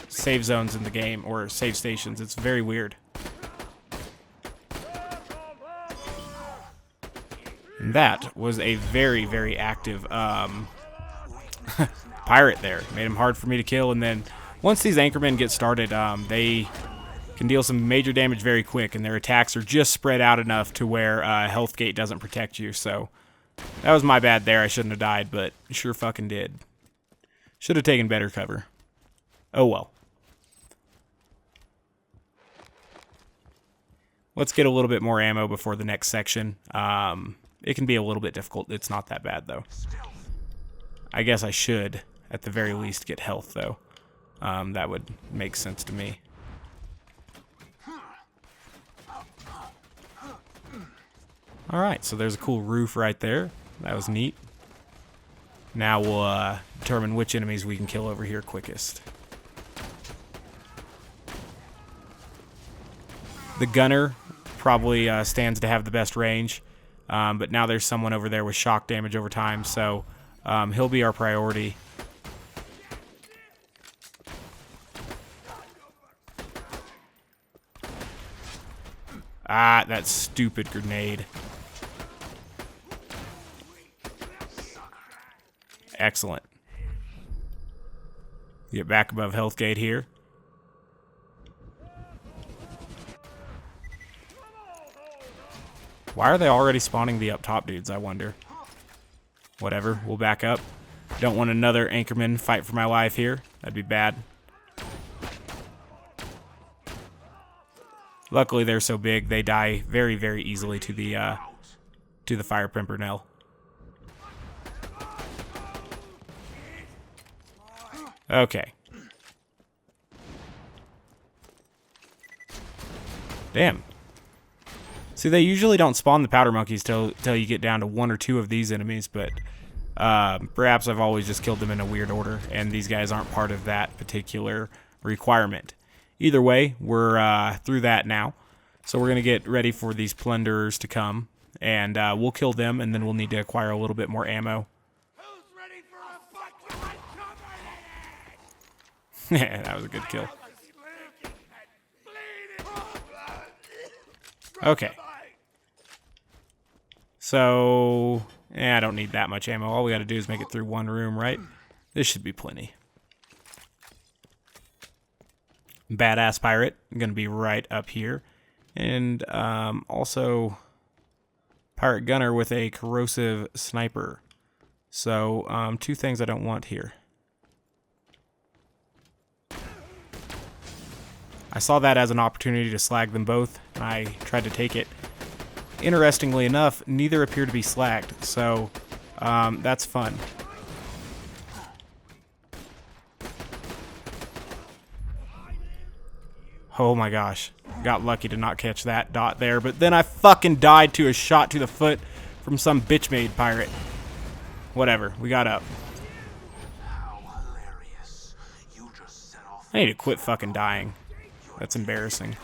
save zones in the game, or save stations. It's very weird. And that was a very, very active pirate there. Made him hard for me to kill, and then once these anchormen get started, they can deal some major damage very quick, and their attacks are just spread out enough to where health gate doesn't protect you, so that was my bad there. I shouldn't have died, but sure fucking did. Should have taken better cover. Oh well. Let's get a little bit more ammo before the next section. It can be a little bit difficult. It's not that bad, though. I guess I should, at the very least, get health, though. That would make sense to me. Alright, so there's a cool roof right there. That was neat. Now we'll determine which enemies we can kill over here quickest. The gunner probably stands to have the best range. But now there's someone over there with shock damage over time, so he'll be our priority. Ah, that stupid grenade. Excellent. Get back above health gate here. Why are they already spawning the up top dudes, I wonder? Whatever, we'll back up. Don't want another anchorman fight for my life here. That'd be bad. Luckily, they're so big, they die very, very easily to the fire Pimpernel. Okay. Damn. See, they usually don't spawn the powder monkeys till you get down to 1 or 2 of these enemies, but perhaps I've always just killed them in a weird order, and these guys aren't part of that particular requirement. Either way, we're through that now, so we're going to get ready for these plunderers to come, and we'll kill them, and then we'll need to acquire a little bit more ammo. Who's ready for a fight with my cover? That was a good kill. Okay. So, I don't need that much ammo. All we gotta do is make it through one room, right? This should be plenty. Badass pirate, gonna be right up here. And also pirate gunner with a corrosive sniper. So, two things I don't want here. I saw that as an opportunity to slag them both, and I tried to take it. Interestingly enough, neither appear to be slagged, so that's fun. Oh my gosh. Got lucky to not catch that dot there, but then I fucking died to a shot to the foot from some bitch-made pirate. Whatever, we got up. I need to quit fucking dying. That's embarrassing.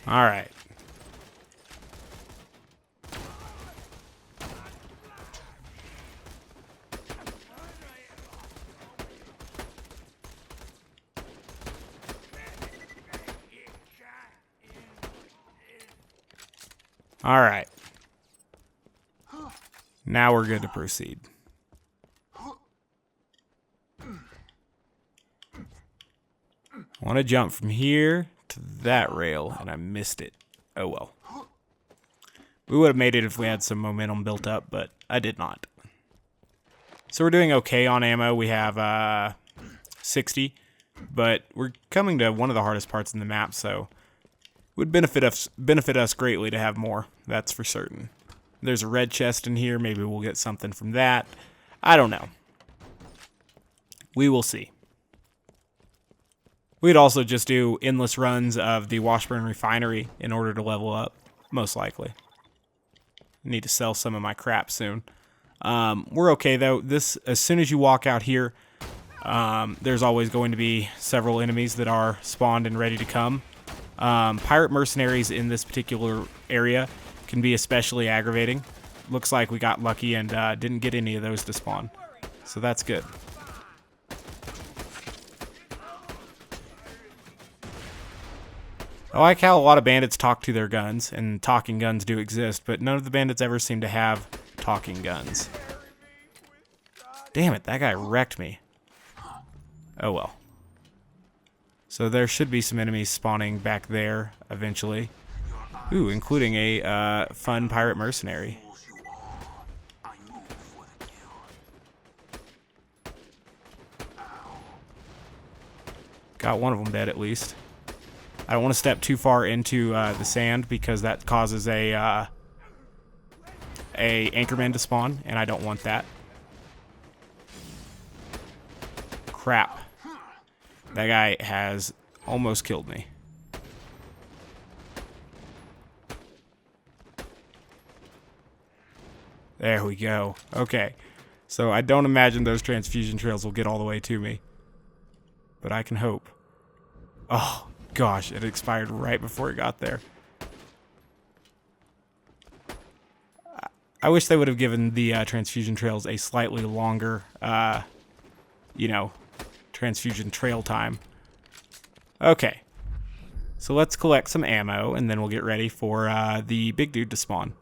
Alright. Alright. Now we're good to proceed. I want to jump from here to that rail, and I missed it. Oh well. We would have made it if we had some momentum built up, but I did not. So we're doing okay on ammo. We have 60, but we're coming to one of the hardest parts in the map, so it would benefit us greatly to have more. That's for certain. There's a red chest in here. Maybe we'll get something from that. I don't know. We will see. We'd also just do endless runs of the Washburn Refinery in order to level up, most likely. Need to sell some of my crap soon. We're okay though. As soon as you walk out here, there's always going to be several enemies that are spawned and ready to come. Pirate mercenaries in this particular area can be especially aggravating. Looks like we got lucky and didn't get any of those to spawn. So that's good. I like how a lot of bandits talk to their guns, and talking guns do exist, but none of the bandits ever seem to have talking guns. Damn it, that guy wrecked me. Oh well. So there should be some enemies spawning back there eventually. Ooh, including a fun pirate mercenary. Got one of them dead at least. I don't want to step too far into the sand because that causes a anchorman to spawn, and I don't want that. Crap. That guy has almost killed me. There we go. Okay. So I don't imagine those transfusion trails will get all the way to me. But I can hope. Oh, gosh. It expired right before it got there. I wish they would have given the transfusion trails a slightly longer, transfusion trail time. Okay. So let's collect some ammo, and then we'll get ready for the big dude to spawn.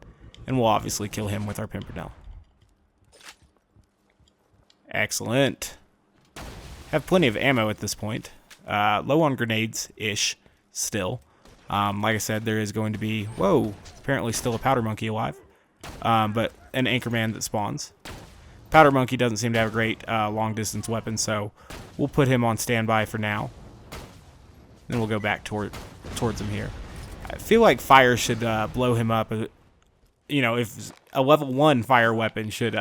And we'll obviously kill him with our Pimpernel. Excellent. Have plenty of ammo at this point. Low on grenades-ish still. Like I said, there is going to be, apparently still a powder monkey alive. But an anchorman that spawns. Powder monkey doesn't seem to have a great long-distance weapon, so we'll put him on standby for now. Then we'll go back towards him here. I feel like fire should blow him up. If a level 1 fire weapon should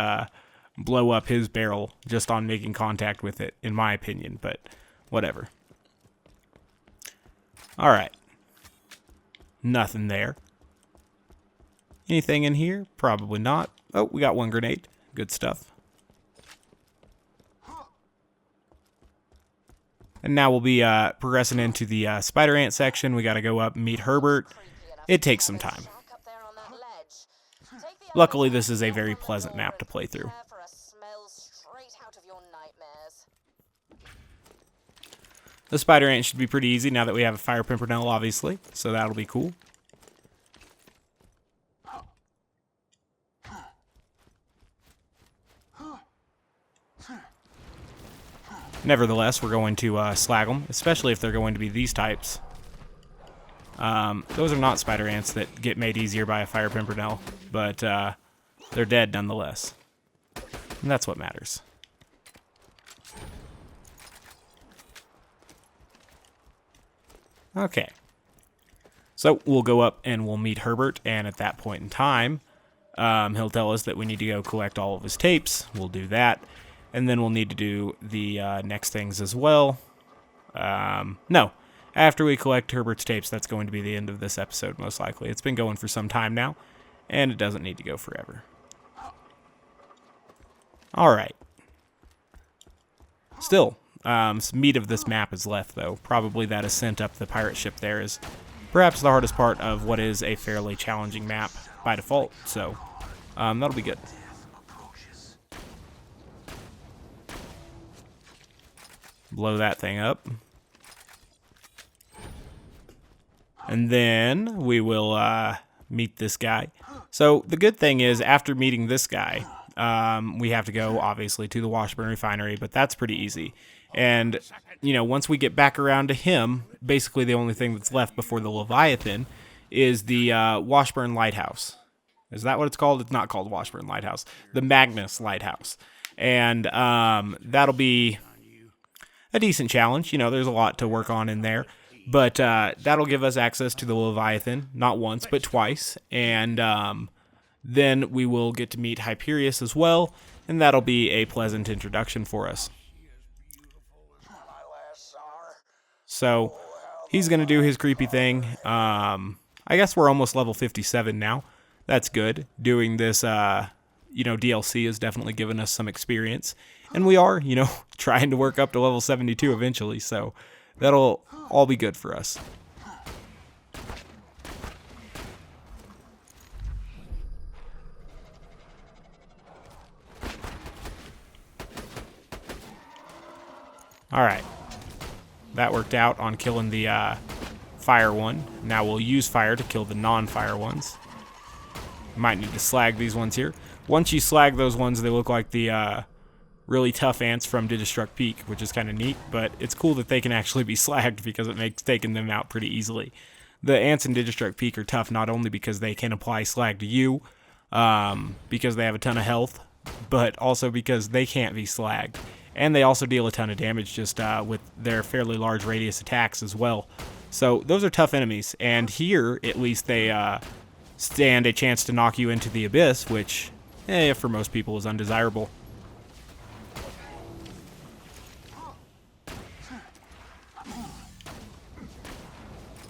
blow up his barrel just on making contact with it, in my opinion, but whatever. Alright. Nothing there. Anything in here? Probably not. Oh, we got one grenade. Good stuff. And now we'll be progressing into the spider ant section. We got to go up and meet Herbert. It takes some time. Luckily, this is a very pleasant map to play through. The spider ant should be pretty easy now that we have a fire pimpernel, obviously, so that'll be cool. Nevertheless, we're going to slag them, especially if they're going to be these types. Those are not spider ants that get made easier by a fire pimpernel, but they're dead nonetheless. And that's what matters. Okay. So we'll go up and we'll meet Herbert, and at that point in time, he'll tell us that we need to go collect all of his tapes. We'll do that. And then we'll need to do the next things as well. No. After we collect Herbert's tapes, that's going to be the end of this episode, most likely. It's been going for some time now, and it doesn't need to go forever. Alright. Still, some meat of this map is left, though. Probably that ascent up the pirate ship there is perhaps the hardest part of what is a fairly challenging map by default. So, that'll be good. Blow that thing up. And then we will meet this guy. So the good thing is, after meeting this guy, we have to go, obviously, to the Washburn Refinery, but that's pretty easy. And, you know, once we get back around to him, basically the only thing that's left before the Leviathan is the Washburn Lighthouse. Is that what it's called? It's not called Washburn Lighthouse. The Magnus Lighthouse. And that'll be a decent challenge. You know, there's a lot to work on in there. But that'll give us access to the Leviathan, not once, but twice. And then we will get to meet Hyperius as well, and that'll be a pleasant introduction for us. So he's going to do his creepy thing. I guess we're almost level 57 now. That's good. Doing this, DLC has definitely given us some experience. And we are, trying to work up to level 72 eventually, so that'll all be good for us. Alright. That worked out on killing the fire one. Now we'll use fire to kill the non-fire ones. Might need to slag these ones here. Once you slag those ones, they look like the really tough ants from Digistruct Peak, which is kind of neat, but it's cool that they can actually be slagged because it makes taking them out pretty easily. The ants in Digistruct Peak are tough not only because they can apply slag to you, because they have a ton of health, but also because they can't be slagged. And they also deal a ton of damage just with their fairly large radius attacks as well. So those are tough enemies, and here at least they stand a chance to knock you into the abyss, which for most people is undesirable.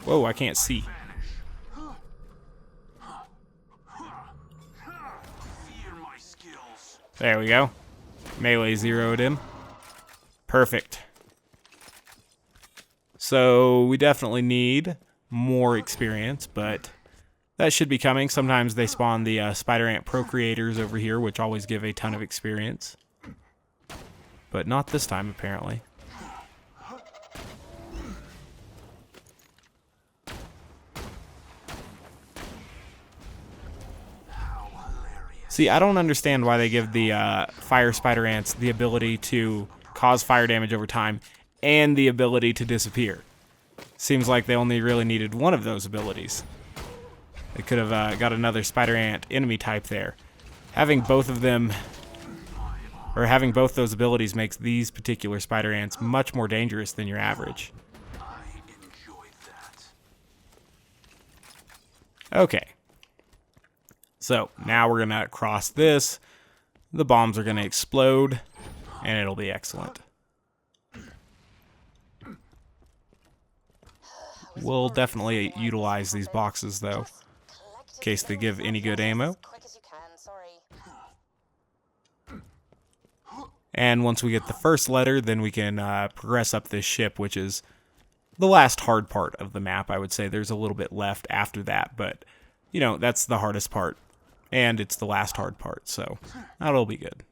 Whoa, I can't see. There we go. Melee zeroed him. Perfect. So we definitely need more experience, but that should be coming. Sometimes they spawn the spider ant procreators over here, which always give a ton of experience. But not this time, apparently. See, I don't understand why they give the fire spider ants the ability to cause fire damage over time and the ability to disappear. Seems like they only really needed one of those abilities. They could have got another spider ant enemy type there. Having both of them, or having both those abilities, makes these particular spider ants much more dangerous than your average. Okay. So, now we're going to cross this, the bombs are going to explode, and it'll be excellent. We'll definitely utilize these boxes, though, in case they give any good ammo. And once we get the first letter, then we can progress up this ship, which is the last hard part of the map, I would say. There's a little bit left after that, but, that's the hardest part. And it's the last hard part, so that'll be good.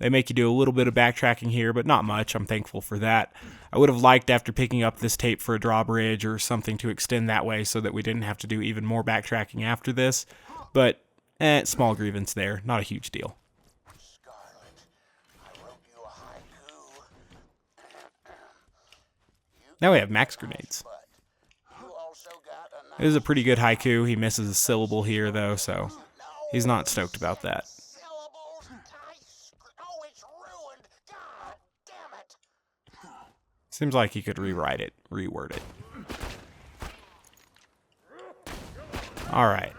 They make you do a little bit of backtracking here, but not much. I'm thankful for that. I would have liked after picking up this tape for a drawbridge or something to extend that way so that we didn't have to do even more backtracking after this. But, small grievance there. Not a huge deal. Scarlet, I wrote you a haiku. Now we have max grenades. But you also got a It is a pretty good haiku. He misses a syllable here, though, so he's not stoked about that. syllables. Oh, it's ruined. God damn it. Seems like he could rewrite it, reword it. Alright.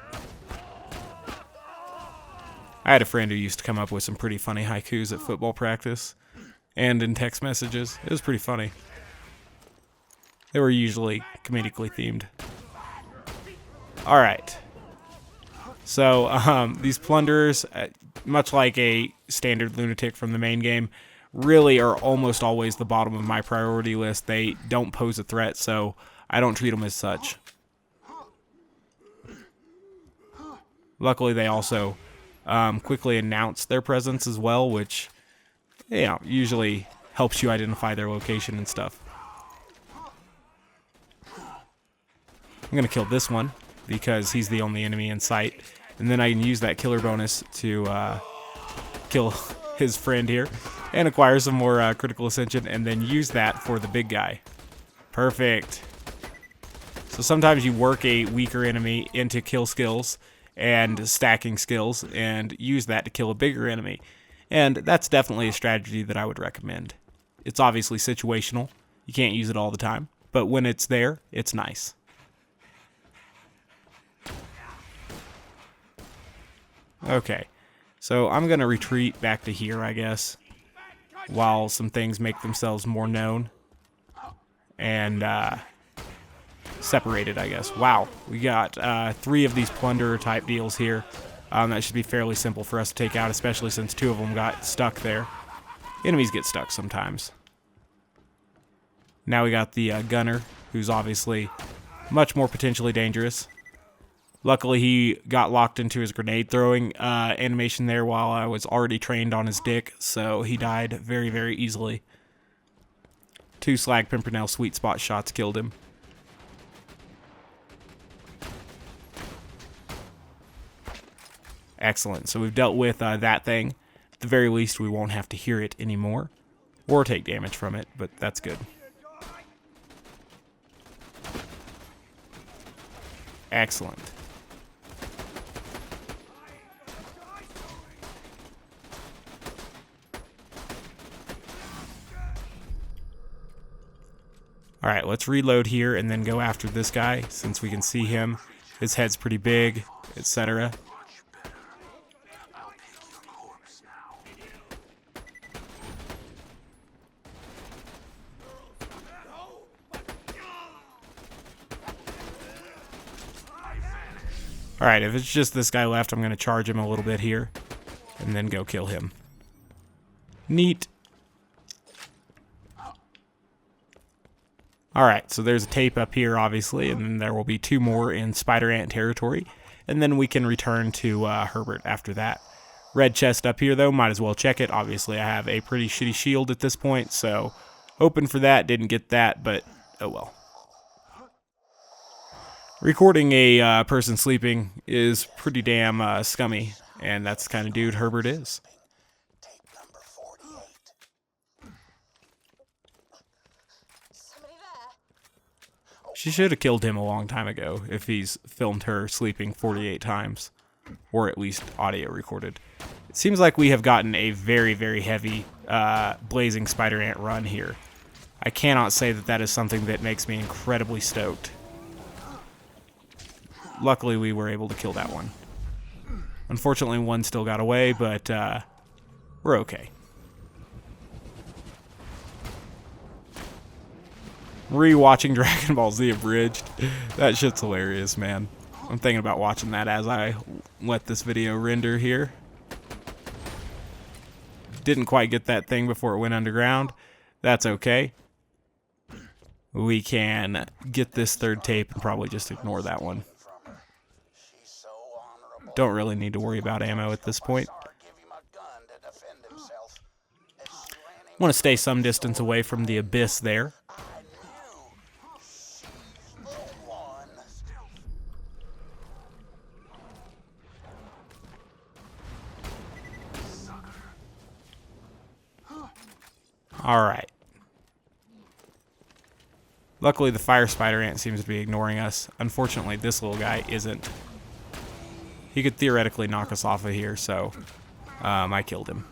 I had a friend who used to come up with some pretty funny haikus at football practice and in text messages. It was pretty funny. They were usually comedically themed. Alright. So, these plunderers, much like a standard lunatic from the main game, really are almost always the bottom of my priority list. They don't pose a threat, so I don't treat them as such. Luckily, they also quickly announce their presence as well, which, you know, usually helps you identify their location and stuff. I'm going to kill this one because he's the only enemy in sight. And then I can use that killer bonus to kill his friend here and acquire some more critical ascension and then use that for the big guy. Perfect. So sometimes you work a weaker enemy into kill skills and stacking skills and use that to kill a bigger enemy. And that's definitely a strategy that I would recommend. It's obviously situational. You can't use it all the time. But when it's there, it's nice. Okay, so I'm going to retreat back to here, I guess, while some things make themselves more known and separated, I guess. Wow, we got 3 of these plunderer type deals here. That should be fairly simple for us to take out, especially since 2 of them got stuck there. Enemies get stuck sometimes. Now we got the gunner, who's obviously much more potentially dangerous. Luckily, he got locked into his grenade throwing animation there while I was already trained on his dick, so he died very, very easily. 2 Slag Pimpernel sweet spot shots killed him. Excellent. So we've dealt with that thing. At the very least, we won't have to hear it anymore or take damage from it, but that's good. Excellent. Alright, let's reload here and then go after this guy, since we can see him. His head's pretty big, etc. Alright, if it's just this guy left, I'm going to charge him a little bit here, and then go kill him. Neat. Alright, so there's a tape up here, obviously, and then there will be 2 more in Spider Ant territory, and then we can return to Herbert after that. Red chest up here, though, might as well check it. Obviously, I have a pretty shitty shield at this point, so hoping for that, didn't get that, but oh well. Recording a person sleeping is pretty damn scummy, and that's the kind of dude Herbert is. Tape number 48. Somebody there? She should have killed him a long time ago if he's filmed her sleeping 48 times, or at least audio recorded. It seems like we have gotten a very, very heavy Blazing Spider Ant run here. I cannot say that that is something that makes me incredibly stoked. Luckily, we were able to kill that one. Unfortunately, one still got away, but we're okay. Rewatching Dragon Ball Z Abridged. That shit's hilarious, man. I'm thinking about watching that as I let this video render here. Didn't quite get that thing before it went underground. That's okay. We can get this 3rd tape and probably just ignore that one. She's so honorable. Don't really need to worry about ammo at this point. Give him a gun to defend himself. Want to stay some distance away from the abyss there. Alright. Luckily, the fire spider ant seems to be ignoring us. Unfortunately, this little guy isn't. He could theoretically knock us off of here, so I killed him.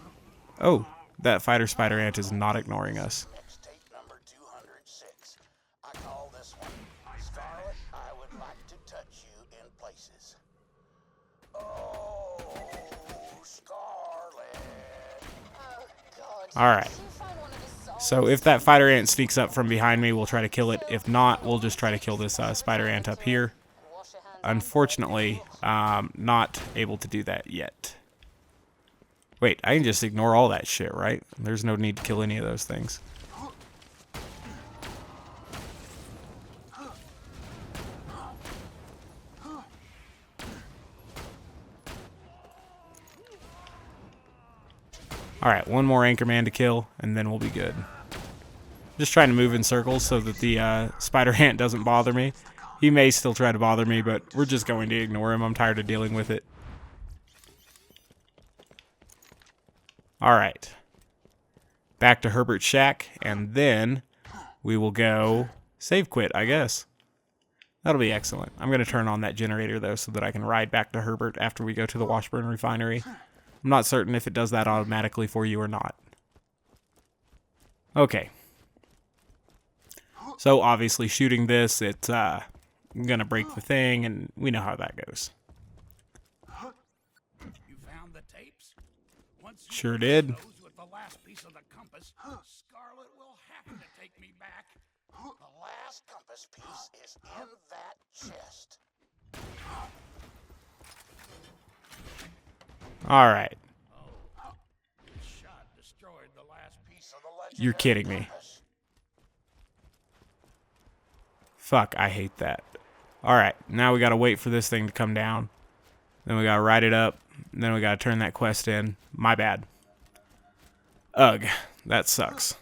Oh, that fighter spider ant is not ignoring us. Tape number 206. I call this one Scarlet, I would like to touch you in places. Oh, Scarlet. Oh, God. Alright. Did you find one of the songs? So if that fighter ant sneaks up from behind me, we'll try to kill it. If not, we'll just try to kill this spider ant up here. Wash your hands. Unfortunately, not able to do that yet. Wait, I can just ignore all that shit, right? There's no need to kill any of those things. Alright, one more Anchorman to kill, and then we'll be good. Just trying to move in circles so that the spider ant doesn't bother me. He may still try to bother me, but we're just going to ignore him. I'm tired of dealing with it. Alright. Back to Herbert's shack, and then we will go save quit, I guess. That'll be excellent. I'm going to turn on that generator, though, so that I can ride back to Herbert after we go to the Washburn refinery. I'm not certain if it does that automatically for you or not. Okay. So, obviously, shooting this, it's going to break the thing, and we know how that goes. You found the tapes? Once you Sure did. those with the last piece of the compass, Scarlet will have to take me back. The last compass piece is in that chest. Alright. Shot destroyed the last piece of the legendary You're kidding me. compass. Fuck, I hate that. Alright, now we gotta wait for this thing to come down. Then we gotta ride it up. Then we gotta turn that quest in. My bad. Ugh, that sucks.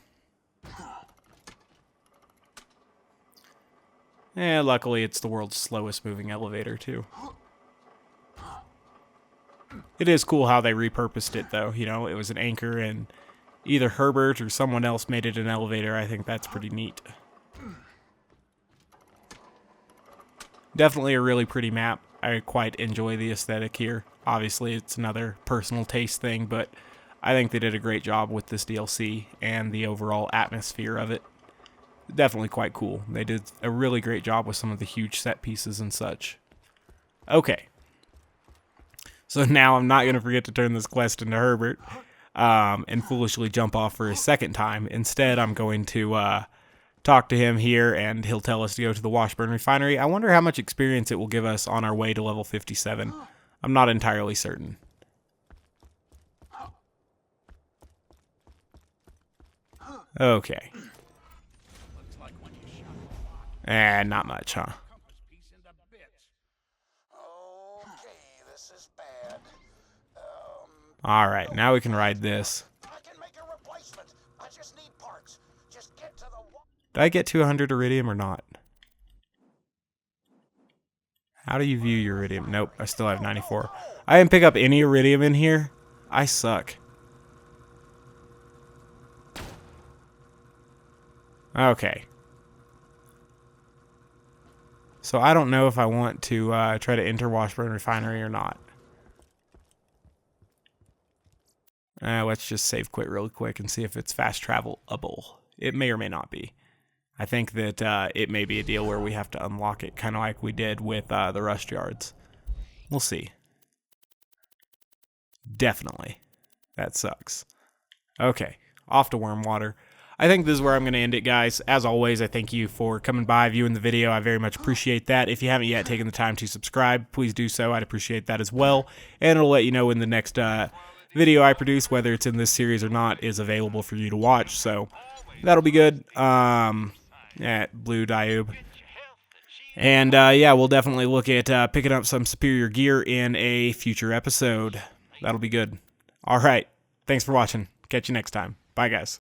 Eh, luckily it's the world's slowest moving elevator, too. It is cool how they repurposed it, though. You know, it was an anchor, and either Herbert or someone else made it an elevator. I think that's pretty neat. Definitely a really pretty map. I quite enjoy the aesthetic here. Obviously, it's another personal taste thing, but I think they did a great job with this DLC and the overall atmosphere of it. Definitely quite cool. They did a really great job with some of the huge set pieces and such. Okay. So now I'm not going to forget to turn this quest into Herbert and foolishly jump off for a second time. Instead, I'm going to talk to him here, and he'll tell us to go to the Washburn refinery. I wonder how much experience it will give us on our way to level 57. I'm not entirely certain. Okay. Not much, huh? Okay, this is bad. Alright, now we can ride this. I can make a replacement. I just need parts. Just get to the Did I get 200 iridium or not? How do you view your iridium? Nope, I still have 94. I didn't pick up any iridium in here. I suck. Okay. So I don't know if I want to try to enter Washburn Refinery or not. Let's just save quit really quick and see if it's fast travelable. It may or may not be. I think that it may be a deal where we have to unlock it, kind of like we did with the Rust Yards. We'll see. Definitely. That sucks. Okay, off to Wormwater. I think this is where I'm going to end it, guys. As always, I thank you for coming by, viewing the video. I very much appreciate that. If you haven't yet taken the time to subscribe, please do so. I'd appreciate that as well. And it'll let you know when the next video I produce, whether it's in this series or not, is available for you to watch. So that'll be good. Blue Diube. And yeah, we'll definitely look at picking up some superior gear in a future episode. That'll be good. All right. Thanks for watching. Catch you next time. Bye, guys.